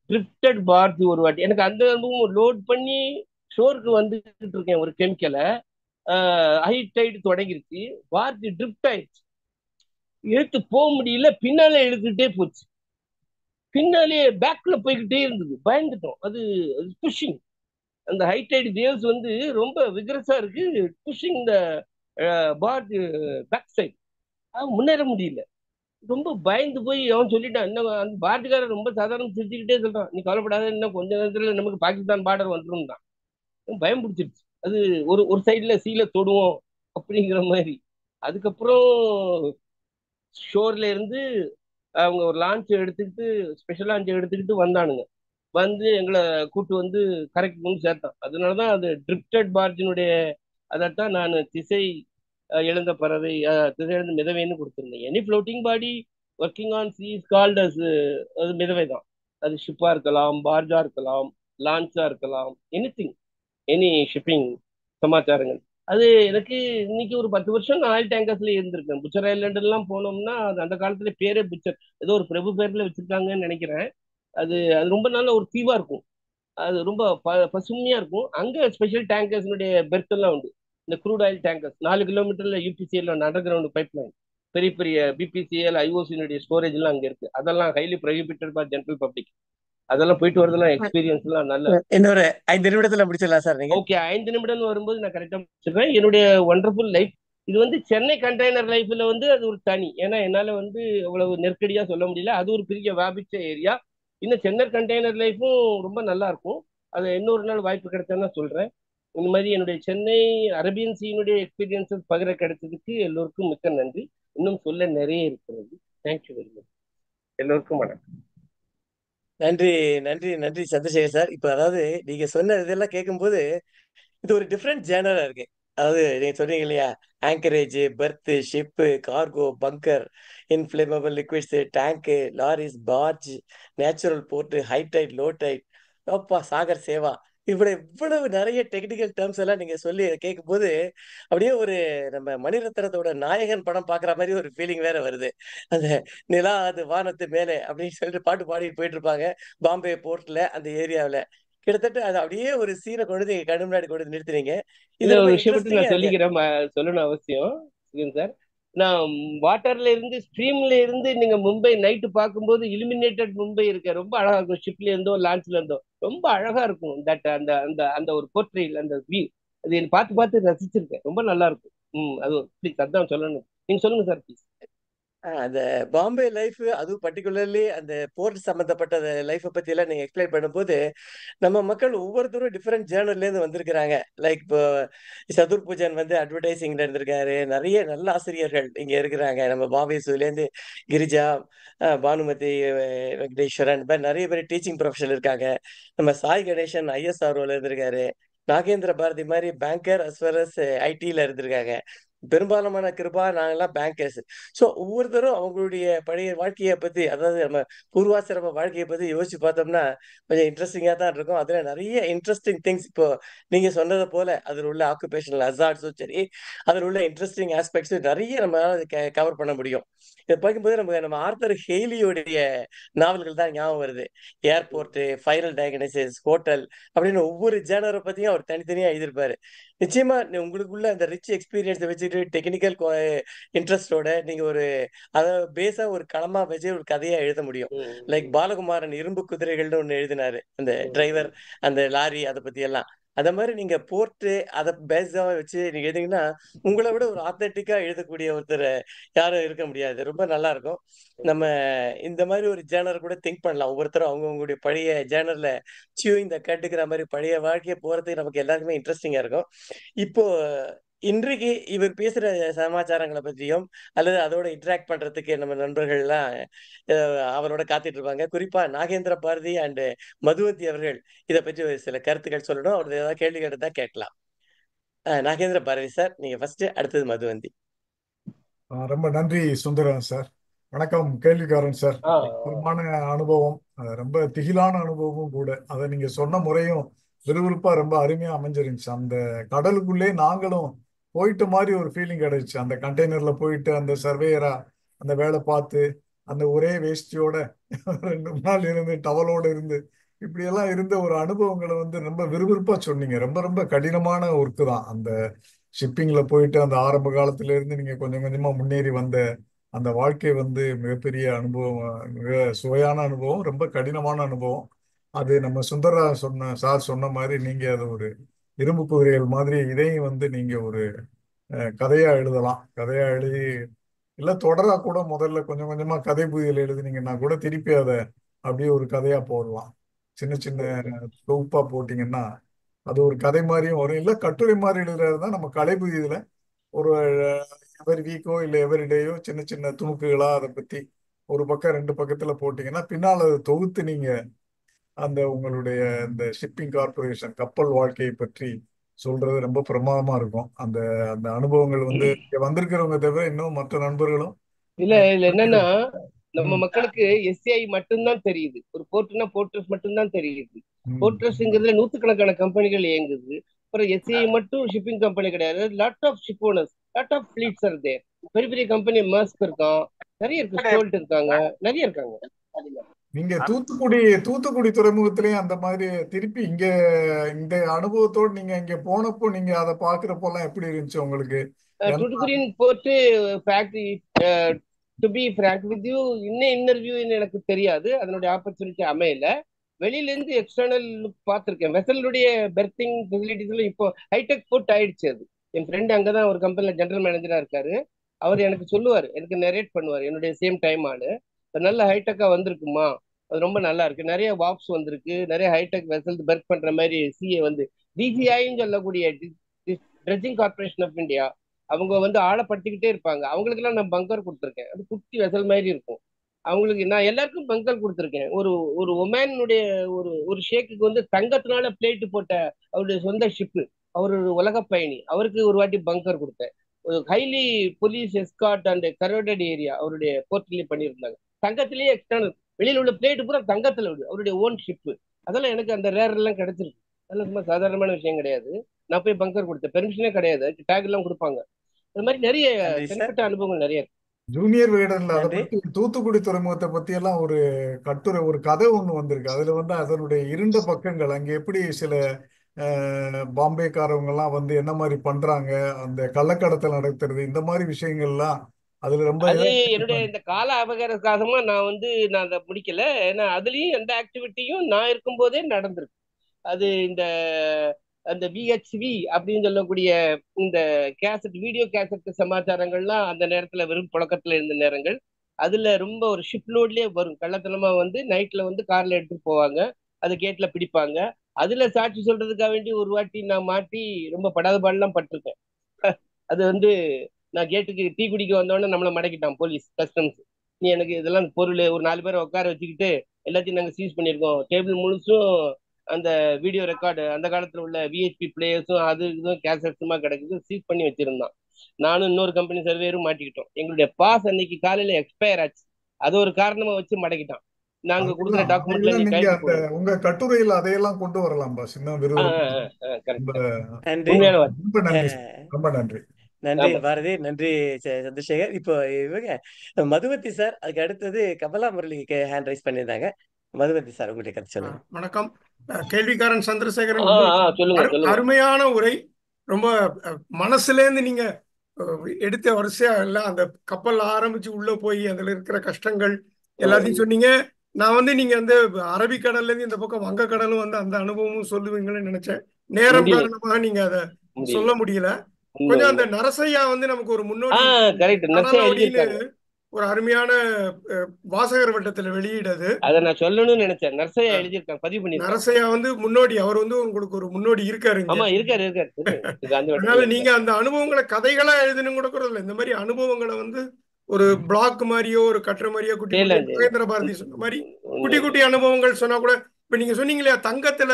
ட்ரிப்டட் பார்ஜ். ஒரு வாட்டி எனக்கு அந்த அனுபவம், லோட் பண்ணி ஷோருக்கு வந்துட்டு இருக்கேன் ஒரு கெமிக்கலை, ஹை டைடு தொடங்கிருச்சு, பார்ஜ் ட்ரிப்ட் ஆயிடுச்சு. இழுத்து போக முடியல, பின்னாலே இழுத்துட்டே போச்சு. பின்னாலே பேக்ல போய்கிட்டே இருந்தது, பயந்துட்டோம். அது புஷிங். அந்த ஹைடைட் வேவ்ஸ் வந்து ரொம்ப விகரஸா இருக்கு, புஷிங் இந்த பார்ஜ் பேக் சைட். முன்னேற முடியல. ரொம்ப பயந்து போய் அவன் சொல்லிட்டான். என்ன அந்த பார்ஜுக்காரன் ரொம்ப சாதாரண சிரிச்சுக்கிட்டே சொல்றான், நீ கவலைப்படாத இன்னும் கொஞ்ச நேரத்துல நமக்கு பாகிஸ்தான் பார்டர் வந்துடும் தான். பயம் பிடிச்சிருச்சு. அது ஒரு ஒரு சைட்ல சீல தொடுவோம் அப்படிங்கிற மாதிரி. அதுக்கப்புறம் ஷோர்ல இருந்து அவங்க ஒரு லான்ச் எடுத்துக்கிட்டு, ஸ்பெஷல் லான்ச் எடுத்துக்கிட்டு வந்தானுங்க. வந்து எங்களை கூட்டு வந்து கரெக்ட் பண்ணி சேர்த்தான். அதனாலதான் அது ட்ரிப்டட் பார்ஜினுடைய அதைத்தான் நான் திசை இழந்த பறவை, திசை இழந்த மிதவைன்னு கொடுத்துருந்தேன். Any floating body working on sea is called as, அது மிதவை தான். அது ஷிப்பா இருக்கலாம், பார்ஜா இருக்கலாம், லான்ச்சா இருக்கலாம், எனிதிங், எனி ஷிப்பிங் சமாச்சாரங்கள். அது எனக்கு இன்னைக்கு ஒரு 10 வருஷம் நான் ஆயில் டேங்கர்ஸ்ல இருந்திருக்கேன். புச்சர் ஐலாண்ட் எல்லாம் போனோம்னா அது அந்த காலத்துல பேரே புச்சர், ஏதோ ஒரு பிரபு பேர்ல வச்சிருக்காங்கன்னு நினைக்கிறேன். அது அது ரொம்ப நல்ல ஒரு தீவா இருக்கும். அது ரொம்ப பசுமையா இருக்கும். அங்க ஸ்பெஷல் டேங்கர்ஸ்னுடைய பெர்த் எல்லாம் உண்டு. இந்த க்ரூட் ஆயில் டேங்கர்ஸ் 4 கிலோமீட்டர்ல UPCL under ground pipe line, பெரிய பெரிய பிபிசிஎல் ஐஓசினுடைய ஸ்டோரேஜ் எல்லாம் அங்க இருக்கு. அதெல்லாம் highly prohibited for general public. அதெல்லாம் போயிட்டு வரதெல்லாம் எக்ஸ்பீரியன்ஸ் எல்லாம் நல்ல. இன்னொரு 5 நிமிடத்துல முடிச்சிடலாம் சார் நீங்க. ஓகே, 5 நிமிடம் வரும்போது நான் கரெக்டா முடிச்சிடுறேன். என்னுடைய ஒண்டர்ஃபுல் லைஃப் இது வந்து சென்னை கண்டெய்னர் லைஃப்ல வந்து அது ஒரு தனி. ஏன்னா என்னால வந்து அவ்வளவு நெருக்கடியா சொல்ல முடியல. அது ஒரு பெரிய வியாபிச்ச ஏரியா. இன்னும் சென்னை கண்டெய்னர் லைஃப்பும் ரொம்ப நல்லா இருக்கும். அது இன்னொரு நாள் வாய்ப்பு கிடைச்சா சொல்றேன். இந்த மாதிரி என்னுடைய சென்னை அரபியன் சீனுடைய எக்ஸ்பீரியன்ஸஸ் பகிர கிடைச்சதுக்கு எல்லோருக்கும் மிக்க நன்றி. இன்னும் சொல்ல நிறைய இருக்கிறது. Thank you very much. எல்லோருக்கும் வணக்கம். நன்றி, நன்றி, நன்றி சந்திரசேகர் சார். இப்ப அதாவது நீங்க சொன்ன இதெல்லாம் கேட்கும்போது இது ஒரு டிஃப்ரெண்ட் ஜேனரா இருக்கு. அதாவது நீங்க சொன்னீங்க இல்லையா, anchorage, berth, ship, cargo, bunker, inflammable liquids, tank, lorries, barge, natural port, high tide, low tide, அப்பா சாகர் சேவா, இவ்வளவு நிறைய டெக்னிக்கல் டேர்ம்ஸ் எல்லாம் நீங்க சொல்லி கேட்கும்போது அப்படியே ஒரு நம்ம மணிரத்னத்தோட நாயகன் படம் பாக்குற மாதிரி ஒரு ஃபீலிங் வேற வருது. அந்த நிலா அது வானத்து மேலே அப்படின்னு சொல்லிட்டு பாட்டு பாடிட்டு போயிட்டு இருப்பாங்க பாம்பே போர்ட்ல அந்த ஏரியாவுல. கிட்டத்தட்ட அது அப்படியே ஒரு சீனை கொண்டு வந்து எங்க கண்ணு முன்னாடி கொண்டு வந்து நிறுத்துறீங்க. இல்ல, இது ரொம்ப ஒரு விஷயம் மட்டும் இன்ட்ரெஸ்டிங்கா நான் இருக்கு. சொல்லிக்கிறேன், சொல்லணும் அவசியம் சார். நான் வாட்டர்ல இருந்து ஸ்ட்ரீம்ல இருந்து நீங்க மும்பை நைட்டு பார்க்கும்போது இலுமினேட்டட் மும்பை இருக்க ரொம்ப அழகா இருக்கும். ஷிப்ல இருந்தோ லான்ச்ல இருந்தோ ரொம்ப அழகா இருக்கும். தட் அந்த அந்த அந்த ஒரு போர்ட்ரேல், அந்த வியூ, அது எனக்கு பார்த்து பார்த்து ரசிச்சிருக்கேன். ரொம்ப நல்லா இருக்கும். அது ப்ளீஸ் அதான் சொல்லணும். நீங்க சொல்லுங்க சார் ப்ளீஸ். அந்த பாம்பே லைஃப் அதுவும் பர்டிகுலர்லி அந்த போர்ட் சம்பந்தப்பட்ட லைஃப்பை பத்தி எல்லாம் நீங்க எக்ஸ்பிளைன் பண்ணும்போது நம்ம மக்கள் ஒவ்வொருத்தரும் டிஃப்ரெண்ட் ஜேர்னல்ல இருந்து வந்திருக்கிறாங்க. லைக் இப்போ சதுர் பூஜன் வந்து அட்வர்டைசிங்ல இருந்திருக்காரு. நிறைய நல்ல ஆசிரியர்கள் இங்க இருக்கிறாங்க. நம்ம பாவேசுல இருந்து கிரிஜா, பானுமதி, வெங்கடேஸ்வரன், இந்த மாதிரி நிறைய பேர் டீச்சிங் ப்ரொஃபஷன் இருக்காங்க. நம்ம சாய் கணேசன் ஐஎஸ்ஆர்ஓல இருந்திருக்காரு. நாகேந்திர பாரதி மாதிரி பேங்கர் அஸ் வெல் அஸ் ஐடில இருந்திருக்காங்க. பெரும்பாலான கிருபா நாங்கெல்லாம் பேங்கர்ஸ். ஸோ ஒவ்வொருத்தரும் அவங்களுடைய பழைய வாழ்க்கையை பத்தி, அதாவது நம்ம பூர்வாசிரம வாழ்க்கையை பத்தி யோசிச்சு பார்த்தோம்னா கொஞ்சம் இன்ட்ரெஸ்டிங்கா தான் இருக்கும். அதுல நிறைய இன்ட்ரெஸ்டிங் திங்ஸ் இப்போ நீங்க சொன்னதை போல அதில் உள்ள ஆக்குபேஷனல் ஹசார்ட்ஸும் சரி, அதில் உள்ள இன்ட்ரெஸ்டிங் ஆஸ்பெக்ட்ஸும் நிறைய நம்மளால கவர் பண்ண முடியும். இதை பார்க்கும்போது நம்ம நம்ம ஆர்த்தர் ஹெய்லியோடைய நாவல்கள் தான் ஞாபகம் வருது. ஏர்போர்ட், ஃபைனல் டயக்னோசிஸ், ஹோட்டல் அப்படின்னு ஒவ்வொரு ஜேனரை பத்தியும் அவர் தனித்தனியா எழுதியிருப்பாரு. நிச்சயமா உங்களுக்குள்ள அந்த ரிச் எக்ஸ்பீரியன்ஸை வச்சுட்டு டெக்னிக்கல் இன்ட்ரெஸ்டோட நீங்க ஒரு அதை பேஸா ஒரு களமா வச்சு ஒரு கதையா எழுத முடியும். லைக் பாலகுமாரன் இரும்பு குதிரைகள்னு ஒண்ணு எழுதினாரு, அந்த டிரைவர், அந்த லாரி, அதை பத்தி எல்லாம். அத மாதிரி நீங்க போர்ட்டு அதை பேஸா வச்சு நீங்க எழுதிங்கன்னா உங்களை விட ஒரு ஆத்தென்டிக்கா எழுதக்கூடிய ஒருத்தர் யாரும் இருக்க முடியாது. ரொம்ப நல்லா இருக்கும். நம்ம இந்த மாதிரி ஒரு ஜேர்னர் கூட திங்க் பண்ணலாம். ஒவ்வொருத்தரும் அவங்கவுங்களுடைய பழைய ஜேர்னர்ல இந்த கட்டுக்கிற மாதிரி பழைய வாழ்க்கையை போறதுக்கு நமக்கு எல்லாருக்குமே இன்ட்ரெஸ்டிங்கா இருக்கும். இப்போ இன்றைக்கு இவர் பேசுற சமாச்சாரங்களை பற்றியும் அல்லது அதோட இன்டராக்ட் பண்றதுக்கு நம்ம நண்பர்கள் எல்லாம் அவரோட காத்துட்டு இருப்பாங்க. குறிப்பா நாகேந்திர பாரதி அண்ட் மதுவந்தி அவர்கள் இதை பற்றி ஒரு சில கருத்துக்கள் சொல்லணும். அவரது ஏதாவது கேள்வி கேட்டதா கேட்கலாம். நாகேந்திர பாரதி சார் நீங்க ஃபர்ஸ்ட், அடுத்தது மதுவந்தி. ரொம்ப நன்றி சுந்தரம் சார். வணக்கம் கேள்விக்காரன் சார். ஆ அற்புதமான அனுபவம், ரொம்ப திகிலான அனுபவமும் கூட. அதை நீங்க சொன்ன முறையும் விறுவிறுப்பா ரொம்ப அருமையா அமைஞ்சிருந்துச்சு. அந்த கடலுக்குள்ளே நாங்களும் போயிட்ட மாதிரி ஒரு ஃபீலிங் கிடைச்சு. அந்த கண்டெய்னர்ல போயிட்டு அந்த சர்வேயரா அந்த வேலை பார்த்து அந்த ஒரே வேஷ்டியோட 2 நாள் இருந்து டவலோட இருந்து இப்படியெல்லாம் இருந்த ஒரு அனுபவங்களை வந்து ரொம்ப விறுவிறுப்பா சொன்னீங்க. ரொம்ப ரொம்ப கடினமான ஒர்க்கு தான் அந்த ஷிப்பிங்ல போயிட்டு அந்த ஆரம்ப காலத்துல இருந்து நீங்க கொஞ்சம் கொஞ்சமா முன்னேறி வந்த அந்த வாழ்க்கை வந்து மிகப்பெரிய அனுபவம், மிக சுவையான அனுபவம், ரொம்ப கடினமான அனுபவம். அது நம்ம சுந்தரா சார் சொன்ன மாதிரி நீங்க அது ஒரு இரும்பு குதிரைகள் மாதிரி இதையும் வந்து நீங்க ஒரு கதையா எழுதலாம். கதையா எழுதி இல்ல தொடரா கூட முதல்ல கொஞ்சம் கொஞ்சமா கதை புயல் எழுதுனீங்கன்னா கூட திருப்பி அதை அப்படியே ஒரு கதையா போடலாம். சின்ன சின்ன தொகுப்பா போட்டீங்கன்னா அது ஒரு கதை மாதிரியும் வரும். இல்ல கட்டுரை மாதிரி எழுதுறது தான் நம்ம கலைபுதியதுல ஒரு எவரி வீக்கோ இல்லை எவரி டேயோ சின்ன சின்ன துணுக்குகளா அதை பத்தி ஒரு பக்கம் 2 பக்கத்துல போட்டீங்கன்னா பின்னால் அதை தொகுத்து நீங்க அந்த உங்களுடைய இந்த ஷிப்பிங் கார்பரேஷன் கப்பல் வாழ்க்கையை பற்றி சொல்றது ரொம்ப பிரமாதமா இருக்கும். அந்த அந்த அனுபவங்கள் வந்து இங்க வந்திருக்கிறவங்க தவிர இன்னும் மற்ற நண்பர்களும் இல்ல, இதுல என்னன்னா நம்ம ம், மக்களுக்கு எஸ்சிஐ மட்டும்தான் தெரியுது. ஒரு போர்ட்னா போர்ட்ரஸ் மட்டும்தான் தெரியுது. ம். போர்ட்ரஸ்ங்கிறதுல நூத்துக்கணக்கான கம்பெனிகள் இயங்குது. அப்புறம் எஸ்சிஐ மட்டும் ஷிப்பிங் கம்பெனி கிடையாது. Lot of ship owners, lot of fleets are there. பெரிய பெரிய கம்பெனி மர்ஸ்க் இருக்கான், நிறைய இருக்கு, ஸ்டோல்ட் இருக்காங்க, நிறைய இருக்காங்க. நீங்க தூத்துக்குடி தூத்துக்குடி துறைமுகத்திலேயும் அந்த மாதிரி திருப்பி இங்க இந்த அனுபவத்தோடு நீங்க இங்க போனப்போ நீங்க அதை பாக்குறப்போலாம் எப்படி இருந்துச்சு உங்களுக்கு? ஏன்னா தூத்துக்குடியின் port factory, to be frank with you, இன்னும் இன்டர்வியூ எனக்கு தெரியாது, அதனுடைய ஆப்பர்ச்சுனிட்டி அமையல. வெளியில இருந்து எக்ஸ்டர்னல் லுக் பார்த்துருக்கேன். வெசலுடைய பெர்த்திங் ஃபெசிலிட்டிஸ்ல இப்போ ஹைடெக் போர்ட் ஆயிடுச்சு. அது என் ஃப்ரெண்ட் அங்கதான் ஒரு கம்பெனில ஜெனரல் மேனேஜரா இருக்காரு. அவர் எனக்கு சொல்லுவார், எனக்கு நரேட் பண்ணுவார். என்னுடைய சேம் டைம் ஆளு நல்ல ஹைடெக்கா வந்திருக்குமா, அது ரொம்ப நல்லா இருக்கு, நிறைய வாப்ஸ் வந்திருக்கு, நிறைய ஹைடெக் வெசல்ஸ் ஒர்க் பண்ற மாதிரி சிஏ வந்து டிஜிஐன்னு சொல்லக்கூடிய ட்ரெட்ஜிங் கார்பரேஷன் ஆஃப் இந்தியா, அவங்க வந்து ஆழப்படுத்திக்கிட்டே இருப்பாங்க. அவங்களுக்கெல்லாம் நான் பங்கர் கொடுத்துருக்கேன். அது குட்டி வெசல் மாதிரி இருக்கும். அவங்களுக்கு நான் எல்லாருக்கும் பங்கர் கொடுத்துருக்கேன். ஒரு ஒரு ஒமேனுடைய ஒரு ஒரு ஷேக்குக்கு வந்து தங்கத்தினால பிளேட்டு போட்ட அவருடைய சொந்த ஷிப்பு, அவர் ஒரு உலக பயணி, அவருக்கு ஒரு வாட்டி பங்கர் கொடுத்தேன். ஒரு highly police escort and cordoned area அவருடைய போர்ட்லயே பண்ணியிருந்தாங்க. தங்கத்திலேயே எக்ஸ்டர்னல், வெளியில உள்ள பிளேட்டு பூரா தங்கத்துல விடு, அவருடைய ஓன் ஷிப்பு. அதெல்லாம் எனக்கு அந்த ரேர் எல்லாம் கிடைச்சிருக்கு. அதெல்லாம் சும்மா சாதாரணமான விஷயம் கிடையாது. நான் போய் பங்கர் கொடுத்தேன், பெர்மிஷனே கிடையாது, டேக் எல்லாம் கொடுப்பாங்க. அது மாதிரி நிறைய நன்றி சார். தனிப்பட்ட அனுபவங்கள் நிறைய இருக்கு. ஜூனியர் விகடன்ல அதை நன்றி. பத்தி தூத்துக்குடி துறைமுகத்தை பத்தி எல்லாம் ஒரு கட்டுரை, ஒரு கதை ஒண்ணு வந்திருக்கு. அதுல வந்து அதனுடைய இருண்ட பக்கங்கள், அங்க எப்படி சில பாம்பேக்காரவங்க எல்லாம் வந்து என்ன மாதிரி பண்றாங்க, அந்த கள்ளக்கடத்தல் நடத்துறது, இந்த மாதிரி விஷயங்கள்லாம் அதுல ரொம்ப அது இதா என்னுடைய சொல்லியிருப்பாங்க. இந்த கால அபகாரக்காகமா நான் அதை முடிக்கல. ஏன்னா அதுலயும் எந்த ஆக்டிவிட்டியும் நான் இருக்கும்போதே நடந்திருக்கு. அது இந்த அந்த விஹெச்வி அப்படின்னு சொல்லக்கூடிய இந்த கேசட், வீடியோ கேசட் சமாச்சாரங்கள்லாம் அந்த நேரத்துல வெறும் புழக்கத்துல இருந்த நேரங்கள். அதுல ரொம்ப ஒரு ஷிப் லோட்லயே வரும், கள்ளத்தனமா வந்து நைட்ல வந்து கார்ல எடுத்துட்டு போவாங்க, அது கேட்ல பிடிப்பாங்க. அதுல சாட்சி சொல்றதுக்காக வேண்டி ஒரு வாட்டி நான் மாட்டி ரொம்ப படாத பாடெல்லாம் பட்டிருக்கேன். அது வந்து நான் கேட்டுக்கு டீ குடிக்க வந்தோடனே நம்மளை மடக்கிட்டான் போலீஸ் கஸ்டம்ஸ். நீ எனக்கு இதெல்லாம் பொருள், ஒரு 4 பேரை உட்கார வச்சுக்கிட்டு எல்லாத்தையும் நாங்கள் சீஸ் பண்ணியிருக்கோம், டேபிள் முழுசும் அந்த வீடியோ ரெக்கார்டு, அந்த காலத்துல உள்ள விஹெச்பி பிளேயர்ஸும் அது இதுவும் கேசட்ஸுமா கிடக்குது, சீஸ் பண்ணி வச்சிருந்தான். நானும் இன்னொரு கம்பெனி சர்வேரும் மாட்டிக்கிட்டோம். எங்களுடைய பாஸ் அன்னைக்கு காலையில எக்ஸ்பயர் ஆச்சு, அது ஒரு காரணமா வச்சு மடக்கிட்டான். நாங்க கொடுக்குற அதெல்லாம் டாக்குமெண்ட்ல அதையெல்லாம் நீ நீங்க கையெழுத்து அந்த போடணும். உங்க கட்டுரையில் அதையெல்லாம் கொண்டு வரலாம் பாஸ், இன்னும் விறுவிறுப்பு. ரொம்ப கரெக்ட். நன்றி. உண்மையான வார்த்தை. ரொம்ப நன்றி சார், அஹ், ரொம்ப நன்றி. நன்றி ஆமா. பாரதி, நன்றி சந்திரசேகர். இப்போ இவங்க மதுவதி சார், அதுக்கு அடுத்தது கமலா முரளிக்கு ஹேண்ட் ரைஸ் பண்ணியிருந்தாங்க. மதுவதி சார், உங்களுடைய கருத்து சொல்லுங்க. வணக்கம். கேள்விக்காரன் சந்திரசேகரன் வந்து சொல்லுங்க சொல்லுங்க. அருமையான உரை. ரொம்ப மனசுலேருந்து நீங்க எடுத்த வரிசையா எல்லாம் அந்த கப்பல் ஆரம்பிச்சு உள்ள போய் அதுல இருக்கிற கஷ்டங்கள் எல்லாத்தையும் சொன்னீங்க. நான் வந்து நீங்க வந்து அரபிக்கடல்ல இருந்து இந்த பக்கம் வங்கக்கடலும் வந்து அந்த அனுபவமும் சொல்லுவீங்கன்னு நினைச்சேன். நேரம் முடியல காரணமாக நீங்க அதை முடியல. சொல்ல முடியல. உண்மை கொஞ்சம் அந்த உண்மை. நரசையா வந்து நமக்கு ஒரு முன்னோடி கரெக்ட். நர்ஸே கடலோடின்னு எழுதியிருக்காங்க. ஒரு அருமையான வாசகர் வட்டத்துல வெளியிடது. அதை நான் சொல்லணும்னு நினைச்சேன். நர்ஸையா எழுதியிருக்காங்க, பதிவு பண்ணியிருக்காங்க. நரசையா வந்து முன்னோடி, அவர் வந்து உங்களுக்கு ஒரு முன்னோடி இருக்காரு இங்க. ஆமா, இருக்காரு இருக்காரு. இது அந்த அதனால இடத்துல நீங்க இருக்காரு. அந்த அனுபவங்களை கதைகளா எழுதணும் கூட கூட இல்லை. இந்த மாதிரி அனுபவங்களை வந்து ஒரு பிளாக் மாதிரியோ ஒரு கட்டுரை மாதிரியோ குட்டி குட்டி செய்யலாம் மகேந்திர செய்யலாம். பாரதி சொன்ன மாதிரி குட்டி உண்மை. குட்டி அனுபவங்கள் சொன்னா கூட, இப்ப நீங்க சொன்னீங்க இல்லையா தங்கத்துல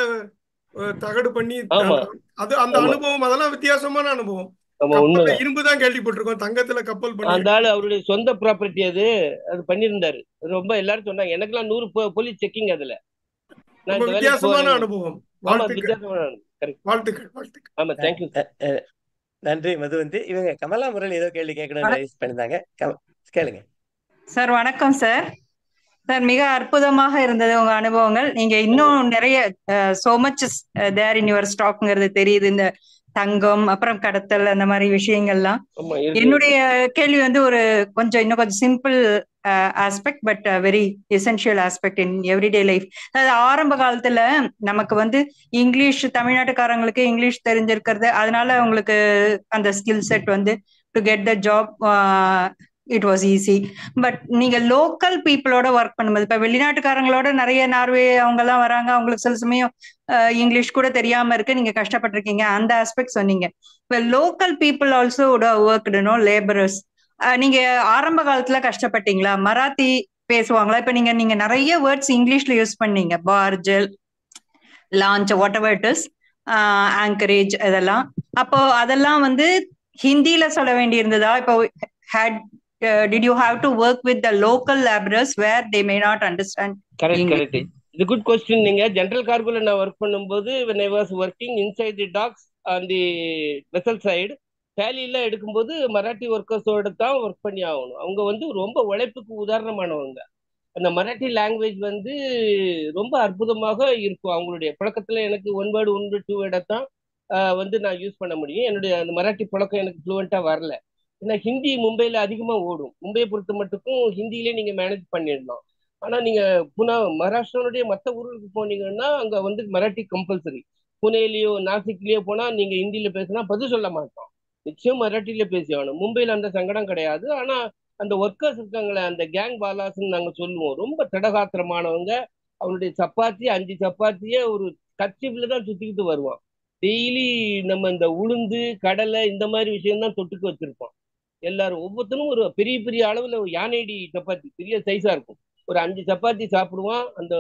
தகடு பண்ணி ஆமா அது அந்த ஆமா அனுபவம், அதெல்லாம் வித்தியாசமான அனுபவம். ஆமா, கப்பல்ல உண்மைதான். இரும்பு தான் கேள்விப்பட்டிருக்கோம், தங்கத்துல கப்பல் அந்த பண்ணிருக்கோம். ஆளு அவருடைய சொந்த ப்ராப்பர்ட்டி அது, அது பண்ணியிருந்தாரு. ரொம்ப எல்லாரும் சொன்னாங்க, எனக்கெல்லாம் 100 போலீஸ் செக்கிங் அதுல. நான் ரொம்ப இந்த வேலைக்கு வித்தியாசமான போறேன். அனுபவம். ஆமா, வாழ்த்துக்கள், வித்தியாசமான. கரெக்ட். வாழ்த்துக்கள், வாழ்த்துக்கள். ஆமா, தேங்க்யூ சார். நன்றி மதுவந்தி. இவங்க கமலா முரளி ஏதோ கேள்வி கேட்கணும்னு ரைஸ் பண்ணியிருந்தாங்க. கேளுங்க சார். வணக்கம் சார். சார், மிக அற்புதமாக இருந்தது உங்க அனுபவங்கள். நீங்க இன்னும் நிறைய so much there in your ஸ்டாக்ங்கிறது தெரியுது, இந்த தங்கம் அப்புறம் கடத்தல் அந்த மாதிரி விஷயங்கள்லாம். ஆமா, இருக்கு. என்னுடைய கேள்வி வந்து ஒரு இன்னும் கொஞ்சம் simple aspect, but very essential aspect in everyday life. அதாவது ஆரம்ப காலத்துல நமக்கு வந்து இங்கிலீஷ், தமிழ்நாட்டுக்காரங்களுக்கு இங்கிலீஷ் தெரிஞ்சிருக்கிறது, அதனால அவங்களுக்கு அந்த ஸ்கில் செட் வந்து to get the job it was easy. But நீங்க லோக்கல் பீப்புளோட ஒர்க் பண்ணும்போது, இப்ப வெளிநாட்டுக்காரங்களோட நிறைய நார்வே அவங்க எல்லாம் வராங்க, அவங்களுக்கு சில சமயம் இங்கிலீஷ் கூட தெரியாம இருக்கு, நீங்க கஷ்டப்பட்டிருக்கீங்க, அந்த ஆஸ்பெக்ட் சொன்னீங்க. இப்ப லோக்கல் பீப்புள் ஆல்சோ ஒர்க்டுனோ லேபரர்ஸ், நீங்க ஆரம்ப காலத்துல கஷ்டப்பட்டீங்களா? மராத்தி பேசுவாங்களா? இப்ப நீங்க நிறைய வேர்ட்ஸ் இங்கிலீஷ்ல யூஸ் பண்ணீங்க, பார்ஜல், launch, whatever it is, anchorage, இதெல்லாம். அப்போ அதெல்லாம் வந்து ஹிந்தியில சொல்ல வேண்டி இருந்ததா? இப்போ did you have to work with the local laborers where they may not understand correct English? Correct. இது குட் கொஸ்டின். நீங்க ஜென்ரல் கார்கோல நான் ஒர்க் பண்ணும்போது when I was working inside the docks on the vessel side, டேலியில எடுக்கும்போது மராட்டி ஒர்க்கர்ஸோட தான் work பண்ணி ஆகணும். அவங்க வந்து ரொம்ப உழைப்புக்கு உதாரணமானவங்க. அந்த மராட்டி லாங்குவேஜ் வந்து ரொம்ப அற்புதமாக இருக்கும். அவங்களுடைய புழக்கத்துல எனக்கு 1 வேர்டு 1 2 வேர்டை தான் வந்து நான் யூஸ் பண்ண முடியும். என்னுடைய அந்த மராட்டி புழக்கம் எனக்கு ஃப்ளூவெண்டா வரல. ஏன்னா ஹிந்தி மும்பைல அதிகமா ஓடும். மும்பையை பொறுத்த மட்டுக்கும் ஹிந்தியிலே நீங்க மேனேஜ் பண்ணிடலாம். ஆனா நீங்க மகாராஷ்டிராவுடைய மற்ற ஊர்களுக்கு போனீங்கன்னா அங்க வந்து மராட்டி கம்பல்சரி. புனேலயோ நாசிக்லயோ போனா நீங்க ஹிந்தியில பேசினா பதில் சொல்ல மாட்டோம். நிச்சயம் மராட்டியில பேசி ஆகணும். மும்பைல அந்த சங்கடம் கிடையாது. ஆனா அந்த ஒர்க்கர்ஸ் இருக்காங்களே, அந்த கேங் பாலாஸ்ன்னு நாங்க சொல்லுவோம், ரொம்ப திடகாத்திரமானவங்க. அவனுடைய சப்பாத்தி 5 சப்பாத்தியே ஒரு கர்ச்சீஃப்ல தான் சுத்திக்கிட்டு வருவான். டெய்லி நம்ம இந்த உளுந்து கடலை இந்த மாதிரி விஷயம் தான் தொட்டுக்கு வச்சிருப்போம். எல்லாரும் ஒவ்வொருத்தரும் ஒரு பெரிய பெரிய அளவுல ஒரு யானைடி சப்பாத்தி பெரிய சைஸா இருக்கும். ஒரு 5 சப்பாத்தி சாப்பிடுவான். அந்த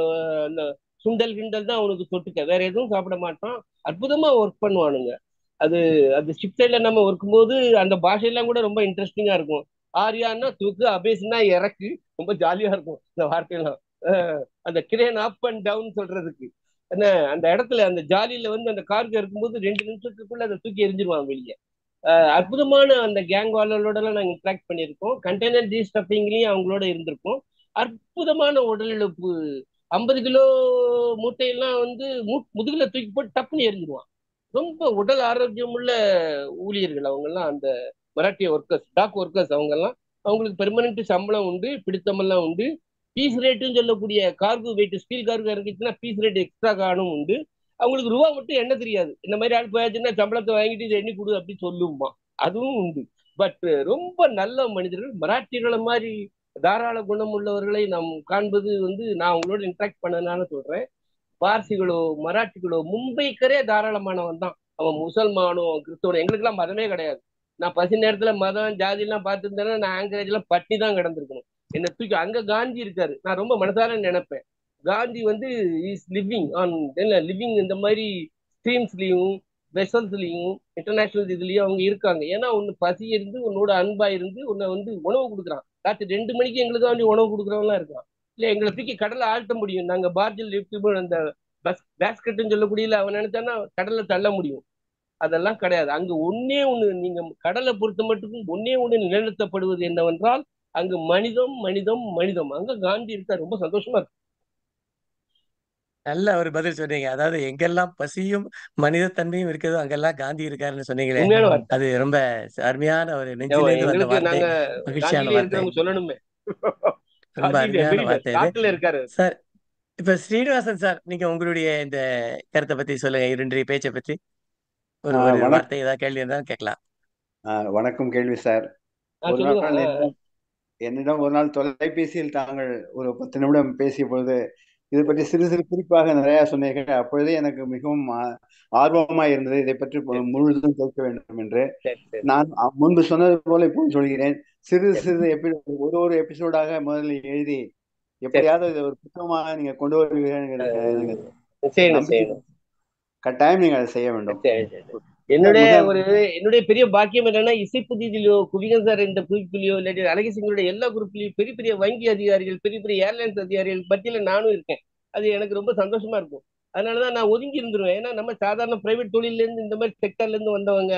அந்த சுண்டல் கிண்டல் தான் அவனுக்கு தொட்டுக்க, வேற எதுவும் சாப்பிட மாட்டான். அற்புதமா ஒர்க் பண்ணுவானுங்க. அது அது ஷிப் சைட்ல நம்ம ஒர்க்கும் போது அந்த பாஷையெல்லாம் கூட ரொம்ப இன்ட்ரெஸ்டிங்கா இருக்கும். ஆரியான்னா தூக்கு, அபேஸ்னா இறக்கு, ரொம்ப ஜாலியா இருக்கும் இந்த வார்த்தையெல்லாம். அந்த கிரேன் அப் அண்ட் டவுன் சொல்றதுக்கு என்ன, அந்த இடத்துல அந்த ஜாலியில வந்து அந்த கார்க்கு இருக்கும்போது 2 நிமிஷத்துக்குள்ள அதை தூக்கி எரிஞ்சிருவான் வெளியே. அற்புதமான அந்த கேங் வாலரோட எல்லாம் நாங்கள் இன்ட்ராக்ட் பண்ணியிருக்கோம். கண்டெய்னர் டீஸ்டப்பிங்லயும் அவங்களோட இருந்திருக்கோம். அற்புதமான உடல் இழப்பு. 50 கிலோ மூட்டையெல்லாம் வந்து முதுகுல தூக்கி போட்டு டப்புன்னு எரிஞ்சிருவான். ரொம்ப உடல் ஆரோக்கியம் உள்ள ஊழியர்கள் அவங்கெல்லாம். அந்த மராட்டிய ஒர்க்கர்ஸ், டாக் ஒர்க்கர்ஸ் அவங்கெல்லாம். அவங்களுக்கு பெர்மனன்ட் சம்பளம் உண்டு, பிடித்தமெல்லாம் உண்டு. பீஸ் ரேட்டுன்னு சொல்லக்கூடிய கார்கோ வெயிட், ஸ்டீல் கார்கோ இறங்கிச்சுன்னா பீஸ் ரேட் எக்ஸ்ட்ரா காணும் உண்டு. அவங்களுக்கு ரூபா மட்டும் என்ன தெரியாது, இந்த மாதிரி ஆள் போயாச்சுன்னா சம்பளத்தை வாங்கிட்டு இதை எண்ணி கொடு அப்படி சொல்லுமா, அதுவும் உண்டு. பட் ரொம்ப நல்ல மனிதர்கள். மராட்டியர்களை மாதிரி தாராள குணம் உள்ளவர்களை நாம் காண்பது வந்து நான் உங்களோட இன்ட்ராக்ட் பண்ணதுனால சொல்றேன். பார்சிகளோ மராட்டிகளோ மும்பைக்கரே தாராளமானவன் தான். அவன் முசல்மானோ கிறிஸ்தவனோ, எங்களுக்கெல்லாம் மதமே கிடையாது. நான் பசி நேரத்துல மதம் ஜாதி எல்லாம் பார்த்துருந்தேன்னா நான் ஆங்கரேஜ் எல்லாம் பட்டி தான் கிடந்திருக்கணும். என்னை தூக்கி அங்க காந்தி இருக்காரு, நான் ரொம்ப மனசார நினைப்பேன். காந்தி வந்து இஸ் லிவிங் ஆன் லிவிங் இந்த மாதிரி ஸ்ட்ரீம்ஸ்லயும் வெசல்ஸ்லயும் இன்டர்நேஷனல் இதுலயும் அவங்க இருக்காங்க. ஏன்னா ஒன்னு பசி இருந்து உன்னோட அன்பா இருந்து உன்னை வந்து உணவு கொடுக்குறான். ராத்திரி 2 மணிக்கு எங்களுக்கு வந்து உணவு கொடுக்குறவங்களாம் இருக்கான். இல்ல எங்களை தூக்கி கடலை ஆழ்த்த முடியும். நாங்க பார்ஜில் லிஃப்ட் அந்த பேஸ்கெட்னு சொல்லக்கூடியல அவன் நினைச்சானா கடல்ல தள்ள முடியும். அதெல்லாம் கிடையாது. அங்கு ஒன்னே ஒண்ணு, நீங்க கடலை பொறுத்த மட்டும் ஒன்னே ஒண்ணு நிலைநிறுத்தப்படுவது என்னவென்றால் அங்கு மனிதம் மனிதம் மனிதம். அங்க காந்தி இருக்கார், ரொம்ப சந்தோஷமா இருக்கு. நல்ல ஒரு பதில் சொன்னீங்க. அதாவது எங்கெல்லாம் பசியும் மனிதத்தன்மையும் இருக்குதோ அங்கெல்லாம் காந்தி இருக்காருன்னு சொன்னீங்களே, உண்மையான வார்த்தை. அது ரொம்ப அருமையான ஒரு நெஞ்சிலிருந்து வந்த எங்களுக்கு வார்த்தை, நாங்க மகிழ்ச்சியான காந்தியில வார்த்தை, இருக்கிறவங்க சொல்லணுமே. ரொம்ப அருமையான வார்த்தை இது காட்டுல இருக்காரு சார். இப்ப ஸ்ரீனிவாசன் சார், நீங்க உங்களுடைய இந்த கருத்தை பத்தி சொல்லுங்க, இன்றைய பேச்சை பத்தி ஒரு ஒரு வார்த்தை, ஏதாவது கேள்வி இருந்தாலும் கேட்கலாம். வணக்கம் கேள்வி சார். ஒரு நாள் சொல்லுங்க. என்னிடம் ஒரு நாள் தொலைபேசியில் தாங்கள் ஒரு 10 நிமிடம் பேசிய பொழுது இதை பற்றி சிறு சிறு குறிப்பாக நிறைய சொன்னீர்கள். அப்பொழுதே எனக்கு மிகவும் ஆர்வமா இருந்தது, இதை பற்றி முழுதும் கேட்க வேண்டும் என்று. நான் முன்பு சொன்னது போல இப்போ சொல்கிறேன். சிறு சிறு ஒரு எபிசோடாக முதலில் எழுதி எப்படியாவது ஒரு புத்தகமாக நீங்க கொண்டு வருவீர்கள். கட்டாயம் நீங்க அதை செய்ய வேண்டும். என்னுடைய பெரிய பாக்கியம் என்னன்னா, இசைப்புதியிலோ குவிகன் சார் இந்த குரூப்லயோ இல்லாட்டி அழகிசிங்களுடைய எல்லா குரூப்லயும் பெரிய பெரிய வங்கி அதிகாரிகள், பெரிய பெரிய ஏர்லைன்ஸ் அதிகாரிகள் பத்தியில நானும் இருக்கேன். அது எனக்கு ரொம்ப சந்தோஷமா இருக்கும். அதனாலதான் நான் ஒதுங்கி இருந்துருவேன். ஏன்னா நம்ம சாதாரண பிரைவேட் தொழில இருந்து இந்த மாதிரி செக்டர்ல இருந்து வந்தவங்க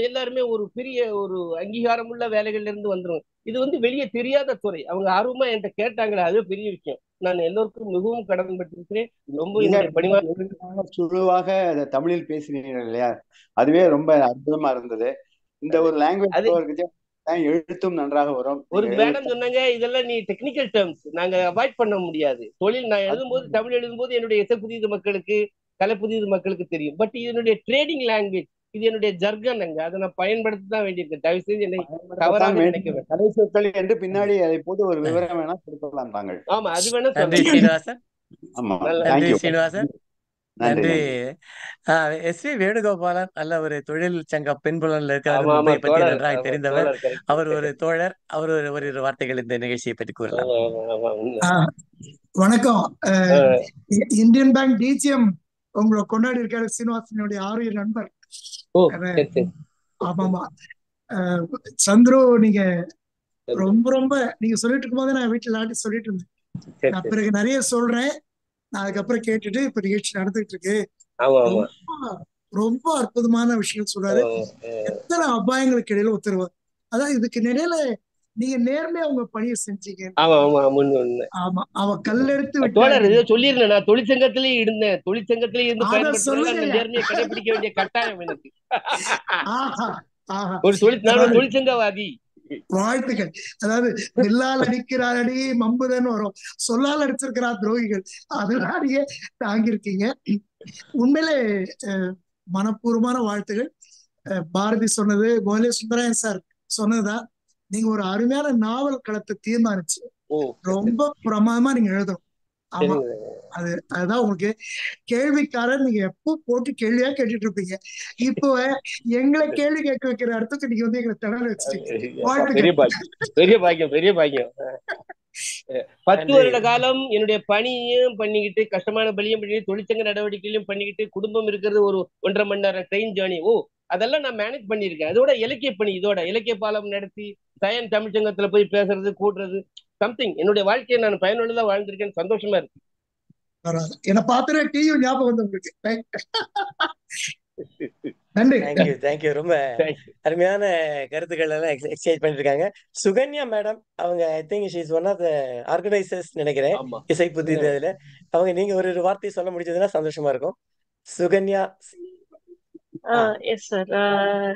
எல்லாருமே ஒரு பெரிய ஒரு அங்கீகாரம் உள்ள வேலைகள்ல இருந்து வந்துருவோம். இது வந்து வெளியே தெரியாத துறை. அவங்க ஆர்வமா என்கிட்ட கேட்டாங்களே, அது பெரிய விஷயம். நான் எல்லோருக்கும் மிகவும் கடன்பட்டிருக்கிறேன். ரொம்ப சுழுவாக தமிழில் பேசினீர்கள் இல்லையா, அதுவே ரொம்ப அற்புதமா இருந்தது. இந்த ஒரு லாங்குவேஜ் எழுத்தும் நன்றாக வரும். ஒரு மேடம் சொன்னாங்க, இதெல்லாம் நீ டெக்னிக்கல் டேர்ம்ஸ் நாங்க அவாய்ட் பண்ண முடியாது. தொழில் நான் எழுதும்போது, தமிழ் எழுதும்போது என்னுடைய இசை புதியது மக்களுக்கு, கலை புதியது மக்களுக்கு தெரியும். பட் இதனுடைய ட்ரேடிங் லாங்குவேஜ், இது என்னுடைய ஜர்கன். அங்க அதை நான் பயன்படுத்த தான் வேண்டியிருக்கேன். தயவு செய்து என்னை தவறாக நினைக்க கலை சொற்கள் என்று பின்னாடி அதை போட்டு ஒரு விவரம் வேணா கொடுக்கலாம் தாங்கள். ஆமா, அது வேணா நன்றி ஸ்ரீனிவாசன். ஆமா, நன்றி ஸ்ரீனிவாசன். நன்றி. எஸ்.வி. வேணுகோபாலன் நல்ல ஒரு தொழில் சங்க பின்புலன்ல இருக்காரு, மும்பை பற்றி நன்றாக தெரிந்தவர். அவர் ஒரு தோழர். அவர் ஒரு வார்த்தைகள் இந்த நிகழ்ச்சியை பற்றி கூறலாம். வணக்கம். இந்தியன் பேங்க் டிஜிஎம் உங்களை கொண்டாடி இருக்காரு, சீனிவாசனுடைய ஆரோக்கிய நண்பர். ஆமாமா சந்துரு, நீங்க ரொம்ப ரொம்ப நீங்க சொல்லிட்டு இருக்கும் போது நான் வீட்டுல நாட்டி சொல்லிட்டு இருந்தேன். நான் பிறகு நிறைய சொல்றேன், நான் அதுக்கப்புறம் கேட்டுட்டு இப்ப நிகழ்ச்சி நடந்துட்டு இருக்கு. ரொம்ப அற்புதமான விஷயம் சொல்றாரு. எத்தனை அபாயங்களுக்கு இடையில உத்தரவு. அதான் இதுக்கு நிலையில நீங்க நேர்மையா உங்க பணியை செஞ்சீங்க. ஆமா, அவ கல்லெடுத்து சொல்லிருந்தேன். நான் தொழிற்சங்கத்திலேயே இருந்தேன். தொழிற்சங்கத்திலேயே இருந்து நேர்மையை கடைபிடிக்க வேண்டிய கட்டாயம் எனக்கு. ஒரு தொழிற்சங்கவாதி. வாழ்த்துக்கள். அதாவது நெல்லால் அடிக்கிறார் அடி மம்புதன்னு வரும், சொல்லால் அடிச்சிருக்கிறார் துரோகிகள். அதனாலேயே தாங்கியிருக்கீங்க. உண்மையிலே மனப்பூர்வமான வாழ்த்துகள். பாரதி சொன்னது, முதலே சுந்தரன் சார் சொன்னதுதான். நீங்க ஒரு அருமையான நாவல் களத்தை தீர்மானிச்சு ரொம்ப பிரமாதமா நீங்க எழுதணும். ஆமா, அதுதான் உங்களுக்கு கேள்விக்காரர். நீங்க எப்போ போட்டு கேள்வியா கேட்டுட்டு இருப்பீங்க. இப்போ எங்களை கேள்வி கேட்க வைக்கிற இடத்துக்கு நீங்க வந்து எங்களை தடவை வச்சுட்டீங்க. பெரிய பாக்கியம், பெரிய பாக்கியம். 10 வருட காலம் என்னுடைய பணியும் பண்ணிக்கிட்டு, கஷ்டமான பலியும் பண்ணிக்கிட்டு, தொழிற்சங்க நடவடிக்கையிலும் பண்ணிக்கிட்டு, குடும்பம் இருக்கிறது ஒரு 1.5 மணி நேரம் ட்ரெயின் ஜேர்னி. அதெல்லாம் நான் மேனேஜ் பண்ணியிருக்கேன். அதோட இலக்கிய பணி, இதோட இலக்கிய பாலம் நடத்தி சயன் தமிழ்ச்சங்கத்துல போய் பேசுறது, கூடுறது, சம்திங் என்னுடைய வாழ்க்கையை நான் பயனுள்ளதா வாழ்ந்திருக்கேன்னு சந்தோஷமா இருக்கு. என்ன பார்த்துட்டு டிவி ஞாபகம் வந்து உங்களுக்கு. நன்றி. தேங்க்யூ. ரொம்ப அருமையான கருத்துக்கள் எல்லாம் எக்ஸ்சேஞ்ச் பண்ணிருக்காங்க. சுகன்யா மேடம், அவங்க I think she is one of the organisers நினைக்கிறேன், இசை புத்தி இதுல. அவங்க நீங்க ஒரு வார்த்தை சொல்ல முடிஞ்சதுன்னா சந்தோஷமா இருக்கும். Sukanya. Yes sir.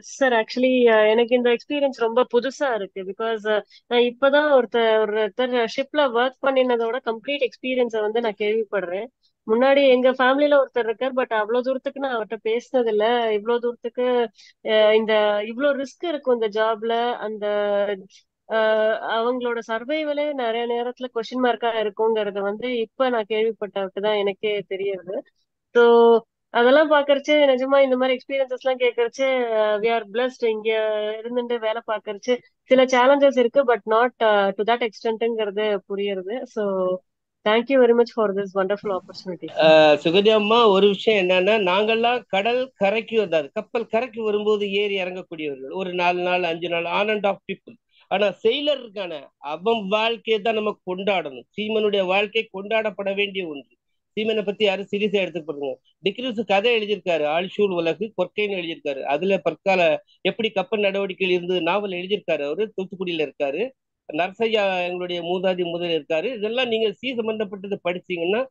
Sir actually எனக்கு இந்த எக்ஸ்பீரியன்ஸ் ரொம்ப புதுசா இருக்கு. பிகாஸ் நான் இப்பதான் ஒருத்தர் ஷிப்ல ஒர்க் பண்ணினதோட கம்ப்ளீட் எக்ஸ்பீரியன்ஸை வந்து நான் கேள்விப்படுறேன். முன்னாடி எங்க ஃபேமிலியில ஒருத்தர் இருக்கார், பட் அவ்வளவு தூரத்துக்கு நான் அவர்கிட்ட பேசினது இல்ல. இவ்வளவு தூரத்துக்கு இந்த இவ்வளவு ரிஸ்க் இருக்கும் இந்த ஜாப்ல. அந்த அவங்களோட சர்வைவலே நிறைய நேரத்துல கொஸ்டின் மார்க்கா இருக்குங்கிறத வந்து இப்ப நான் கேள்விப்பட்டதுதான் எனக்கே தெரியுது. ஸோ அதெல்லாம் பாக்குறச்சு நிஜமா இந்த மாதிரி எக்ஸ்பீரியன்சஸ் எல்லாம் கேட்கறச்சு வி ஆர் பிளஸ்ட். இங்க இருந்துட்டு வேலை பாக்குறச்சு சில சேலஞ்சஸ் இருக்கு, பட் நாட் டு தட் எக்ஸ்டென்ட்ங்கிறது புரியுது. So thank you very much for this wonderful opportunity. சுகன்யாம்மா, ஒரு விஷயம் என்னன்னா, நாங்கெல்லாம் கடல் கரைக்கு வந்தாது, கப்பல் கரைக்கு வரும்போது ஏறி இறங்கக்கூடியவர்கள். ஒரு 4 நாள் 5 நாள் ஆன் அண்ட் ஆஃப் பீப்புள். ஆனா செயலர் இருக்கான, அவன் வாழ்க்கையை தான் நம்ம கொண்டாடணும். சீமனுடைய வாழ்க்கை கொண்டாடப்பட வேண்டிய ஒன்று. சீமனை பத்தி யாரும் சீரியஸா எடுத்துக்கப்படுங்க. டிக்ரூஸ் கதை எழுதியிருக்காரு, ஆழ்சூழ் உலகு கொற்கைன்னு எழுதியிருக்காரு. அதுல பற்கால எப்படி கப்பல் நடவடிக்கைகள் இருந்து நாவல் எழுதியிருக்காரு. அவரு தூத்துக்குடியில இருக்காரு. நரசையா எங்களுடைய மூதாதி முதல் இருக்காரு. இதெல்லாம் நீங்க சம்பந்தப்பட்டது படிச்சீங்கன்னா,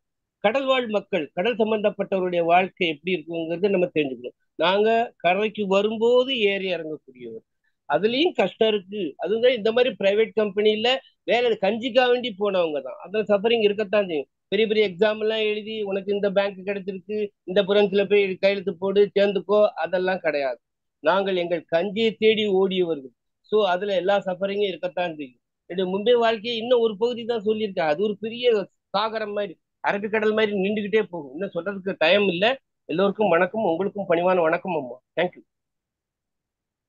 கடல் வாழ் மக்கள், கடல் சம்பந்தப்பட்டவருடைய வாழ்க்கை எப்படி இருக்குங்கிறது நம்ம தெரிஞ்சுக்கணும். நாங்க கரைக்கு வரும்போது ஏறி இறங்கக்கூடியவர், அதுலயும் கஷ்டம் இருக்கு. அதுதான் இந்த மாதிரி பிரைவேட் கம்பெனில வேலை கஞ்சிக்கா வேண்டி போனவங்க தான். அதில் சஃபரிங் இருக்கத்தான் செய்யும். பெரிய பெரிய எக்ஸாம் எல்லாம் எழுதி உனக்கு இந்த பேங்க் கிடைச்சிருக்கு, இந்த புரன்ஸ்ல போய் கையெழுத்து போடு சேர்ந்துக்கோ, அதெல்லாம் கிடையாது. நாங்கள் எங்கள் கஞ்சியை தேடி ஓடியவர்கள். ஸோ அதுல எல்லா சஃபரிங்கும் இருக்கத்தான் செய்யும். என்னுடைய மும்பை வாழ்க்கையை இன்னும் ஒரு பகுதி தான் சொல்லியிருக்கேன். அது ஒரு பெரிய சாகரம் மாதிரி, அரபிக்கடல் மாதிரி நின்றுகிட்டே போகும். இன்னும் சொல்றதுக்கு டைம் இல்லை. எல்லோருக்கும் வணக்கம். உங்களுக்கும் பணிவான வணக்கம் அம்மா. தேங்க்யூ.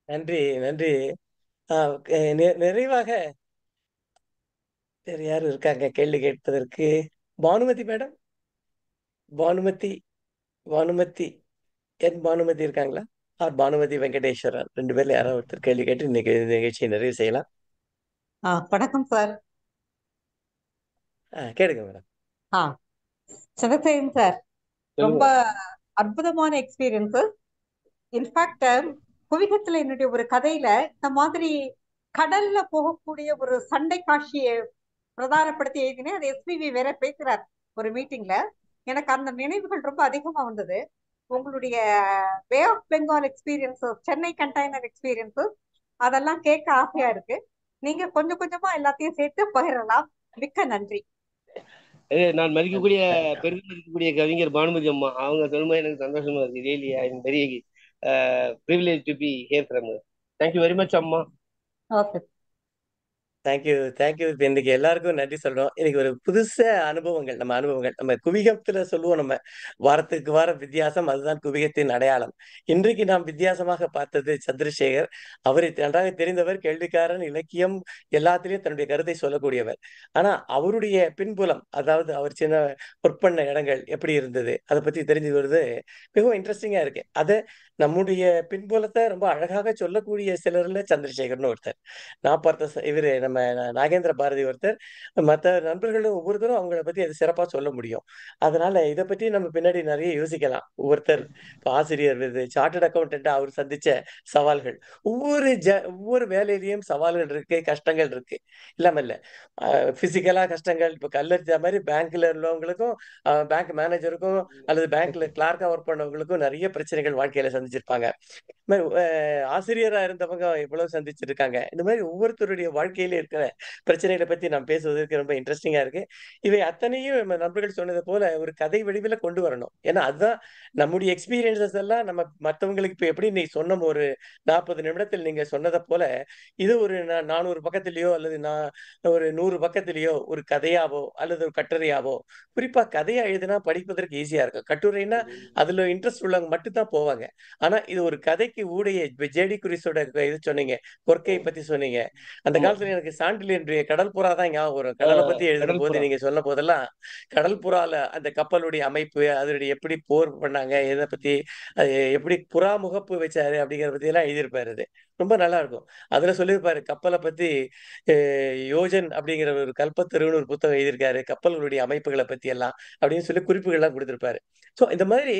நன்றி. நிறைவாக வேறு யாரும் இருக்காங்க கேள்வி கேட்பதற்கு? பானுமதி மேடம், பானுமதி இருக்காங்களா? பானுமதி வெங்கடேஸ்வரன், 2 பேர்ல யாராவது ஒருத்தர் கேள்வி கேட்டு இன்னைக்கு நிகழ்ச்சியை நிறைவு செய்யலாம். வணக்கம் சார். கேளுங்க மேடம். சந்திரசேகரன் சார், ரொம்ப அற்புதமான எக்ஸ்பீரியன்ஸ். இன்ஃபேக்ட் குவிகத்துல என்னுடைய ஒரு கதையில இந்த மாதிரி கடல்ல போகக்கூடிய ஒரு சண்டை காட்சியை பிரதானப்படுத்தி எழுதினேன். அது எஸ்பிவி வேற பேசுறார் ஒரு மீட்டிங்ல. எனக்கு அந்த நினைவுகள் ரொம்ப அதிகமா வந்தது. உங்களுடைய bay of Bengal experiences, Chennai container experiences, அதெல்லாம் கேட்க ஆசையா இருக்கு. நீங்க கொஞ்சம் கொஞ்சமா எல்லாத்தையும் சேர்த்து பகிரலாம். மிக்க நன்றி. நான் மதிக்கக்கூடிய பெருமை இருக்கக்கூடிய கவிஞர் பானுமதி அம்மா, அவங்க சொல்லும்போது எனக்கு சந்தோஷமா இருக்கு. Really I am very privileged to be here from her. Thank you very much அம்மா. Okay, thank you. இப்போ இன்னைக்கு எல்லாருக்கும் நன்றி சொல்றோம். இன்னைக்கு ஒரு புதுச அனுபவங்கள் நம்ம குவிகத்துல சொல்லுவோம், நம்ம வாரத்துக்கு வாரம் வித்தியாசம், அதுதான் குவிகத்தின் அடையாளம். இன்றைக்கு நாம் வித்தியாசமாக பார்த்தது சந்திரசேகர். அவரை நன்றாக தெரிந்தவர், கேள்விக்காரன், இலக்கியம் எல்லாத்திலையும் தன்னுடைய கருத்தை சொல்லக்கூடியவர். ஆனா அவருடைய பின்புலம், அதாவது அவர் சின்ன ஒர்க் பண்ண இடங்கள் எப்படி இருந்தது, அதை பத்தி தெரிஞ்சு வருது மிகவும் இன்ட்ரெஸ்டிங்கா இருக்கு. அதை நம்முடைய பின்புலத்தை ரொம்ப அழகாக சொல்லக்கூடிய சிலர்ல சந்திரசேகர்னு ஒருத்தர். நான் பார்த்த இவரு நம்ம நாகேந்திர பாரதி ஒருத்தர். மற்ற நண்பர்களும் ஒவ்வொருத்தரும் அவங்கள பத்தி அது சிறப்பா சொல்ல முடியும். அதனால இதை பற்றி நம்ம பின்னாடி நிறைய யோசிக்கலாம். ஒவ்வொருத்தர் ஆசிரியர் விருது, சார்ட்டர்ட் அக்கௌண்டன்ட், அவர் சந்திச்ச சவால்கள், ஒவ்வொரு வேலையிலையும் சவால்கள் இருக்கு, கஷ்டங்கள் இருக்கு, இல்லாம இல்ல. பிசிக்கலா கஷ்டங்கள், இப்ப கல்லறிஞ்ச மாதிரி பேங்க்ல உள்ளவங்களுக்கும், பேங்க் மேனேஜருக்கும் அல்லது பேங்க்ல கிளார்க்கா ஒர்க் பண்ணவங்களுக்கும் நிறைய பிரச்சனைகள் வாழ்க்கையில சந்திச்சிருப்பாங்க. ஆசிரியரா இருந்தவங்க எவ்வளவு சந்திச்சிருக்காங்க. இந்த மாதிரி ஒவ்வொருத்தருடைய வாழ்க்கையில இருக்கிற பிரச்சனைகளை பத்தி நாம் பேசுவதற்கு ரொம்ப இன்ட்ரெஸ்டிங்கா இருக்கு. இவை அத்தனையும் நம்ம நண்பர்கள் சொன்னது போல ஒரு கதை வடிவில கொண்டு வரணும். ஏன்னா அதுதான் நம்முடைய எக்ஸ்பீரியன்சஸ் எல்லாம் நம்ம மற்றவங்களுக்கு இப்ப எப்படி நீ சொன்ன ஒரு 40 நிமிடத்தில் நீங்க சொன்னதை போல இது ஒரு 400 பக்கத்திலேயோ அல்லது ஒரு 100 பக்கத்திலேயோ ஒரு கதையாவோ அல்லது ஒரு கட்டுரையாவோ, குறிப்பா கதையா எழுதினா படிப்பதற்கு ஈஸியா இருக்கும். கட்டுரைன்னா அதுல இன்ட்ரெஸ்ட் உள்ளவங்க மட்டும் தான் போவாங்க. ஆனா இது ஒரு கதைக்கு ஊடைய ஜேடி குரிஸோட இது சொன்னீங்க, கொற்கையை பத்தி சொன்னீங்க. அந்த காலத்துல எனக்கு சாண்டிலியனுடைய கடல் புறா தான் ஞாபகம் வரும். கடலை பத்தி எழுதும் போது நீங்க சொன்ன போதெல்லாம் கடல் புறால அந்த கப்பலுடைய அமைப்பு, அதனுடைய எப்படி போர் பண்ணாங்க, எதை பத்தி எப்படி புறா முகப்பு வச்சாரு அப்படிங்கிற பத்தி எல்லாம் எழுதியிருப்பாரு. அது ரொம்ப நல்லா இருக்கும். அதுல சொல்லியிருப்பாரு கப்பலை பத்தி யோஜன் அப்படிங்கிற ஒரு கல்பத்தருன்னு ஒரு புத்தகம் எழுதியிருக்காரு, கப்பல்களுடைய அமைப்புகளை பத்தி எல்லாம் அப்படின்னு சொல்லி குறிப்புகள்லாம் கொடுத்திருப்பாரு. சோ இந்த மாதிரி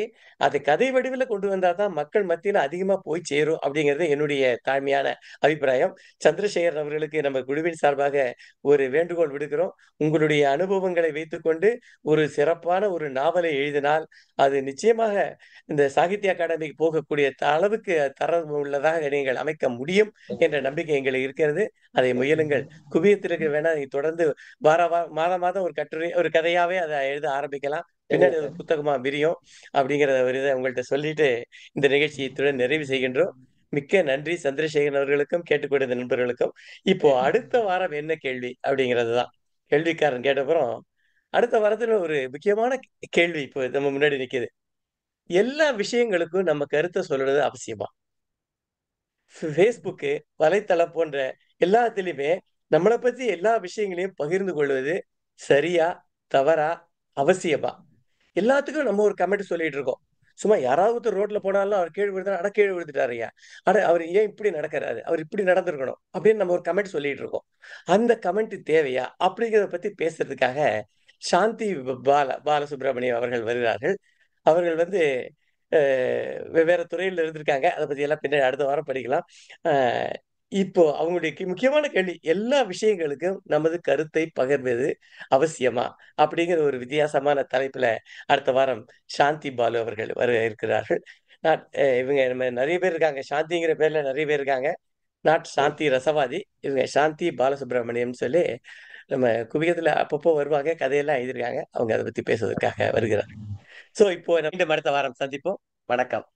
அதை கதை வடிவில கொண்டு வந்தாதான் மக்கள் மத்தியில அதிகமா போய் சேரும் அப்படிங்கிறது என்னுடைய தாழ்மையான அபிப்பிராயம். சந்திரசேகரன் அவர்களுக்கு நம்ம குழுவின் சார்பாக ஒரு வேண்டுகோள் விடுக்கிறோம். உங்களுடைய அனுபவங்களை வைத்துக்கொண்டு ஒரு சிறப்பான ஒரு நாவலை எழுதினால் அது நிச்சயமாக இந்த சாகித்ய அகாடமிக்கு போகக்கூடிய அளவுக்கு தரம் உள்ளதாக நீங்கள் அமைக்க முடியும் என்ற நம்பிக்கை எங்களுக்கு இருக்கிறது. அதை முயலுங்கள். குவியத்திற்கு வேணா நீங்க தொடர்ந்து மாதம் மாதம் ஒரு கட்டுரை ஒரு கதையாவே அதை எழுத ஆரம்பிக்கலாம். பின்னாடி ஒரு புத்தகமா விரியும் அப்படிங்கிற ஒரு இதை உங்கள்கிட்ட சொல்லிட்டு இந்த நிகழ்ச்சியை இத்துடன் நிறைவு செய்கின்றோம். மிக்க நன்றி சந்திரசேகரன் அவர்களுக்கும் கேட்டுக்கொண்ட நண்பர்களுக்கும். இப்போ அடுத்த வாரம் என்ன கேள்வி அப்படிங்கிறதுதான் கேள்விக்காரன் கேட்டப்புறம் அடுத்த வாரத்துல ஒரு முக்கியமான கேள்வி இப்போ நம்ம முன்னாடி நிக்குது. எல்லா விஷயங்களுக்கும் நம்ம கருத்தை சொல்றது அவசியமா? ஃபேஸ்புக்கு, வலைத்தளம் போன்ற எல்லாத்திலுமே நம்மளை பத்தி எல்லா விஷயங்களையும் பகிர்ந்து கொள்வது சரியா, தவறா, அவசியமா? எல்லாத்துக்கும் நம்ம ஒரு கமெண்ட் சொல்லிட்டு இருக்கோம். சும்மா யாராவது ஒருத்தர் ரோட்ல போனாலும் அவர் கீழே விழுந்தா, அட கீழே விழுந்துட்டாருயா, அட அவர் ஏன் இப்படி நடக்கிறாரு, அவர் இப்படி நடந்திருக்கணும் அப்படின்னு நம்ம ஒரு கமெண்ட் சொல்லிட்டு இருக்கோம். அந்த கமெண்ட் தேவையா அப்படிங்கிறத பத்தி பேசுறதுக்காக சாந்தி பாலசுப்ரமணியம் அவர்கள் வருகிறார்கள். அவர்கள் வந்து வெவ்வேறு துறையில் இருந்திருக்காங்க. அதை பத்தி எல்லாம் பின்னாடி அடுத்த வாரம் படிக்கலாம். இப்போ அவங்களுடைய முக்கியமான கேள்வி, எல்லா விஷயங்களுக்கும் நமது கருத்தை பகிர்வது அவசியமா அப்படிங்கிற ஒரு வித்தியாசமான தலைப்புல அடுத்த வாரம் சாந்தி பாலு அவர்கள் வர இருக்கிறார்கள். இவங்க நம்ம நிறைய பேர் இருக்காங்க, சாந்திங்கிற பேர்ல நிறைய பேர் இருக்காங்க. நாட் சாந்தி ரசவாதி, இவங்க சாந்தி பாலசுப்ரமணியம் சொல்லி நம்ம குவியத்துல அப்பப்போ வருவாங்க, கதையெல்லாம் எழுதியிருக்காங்க. அவங்க அதை பத்தி பேசுவதற்காக வருகிறார்கள். சோ இப்போ நம்ம அடுத்த வாரம் சந்திப்போம். வணக்கம்.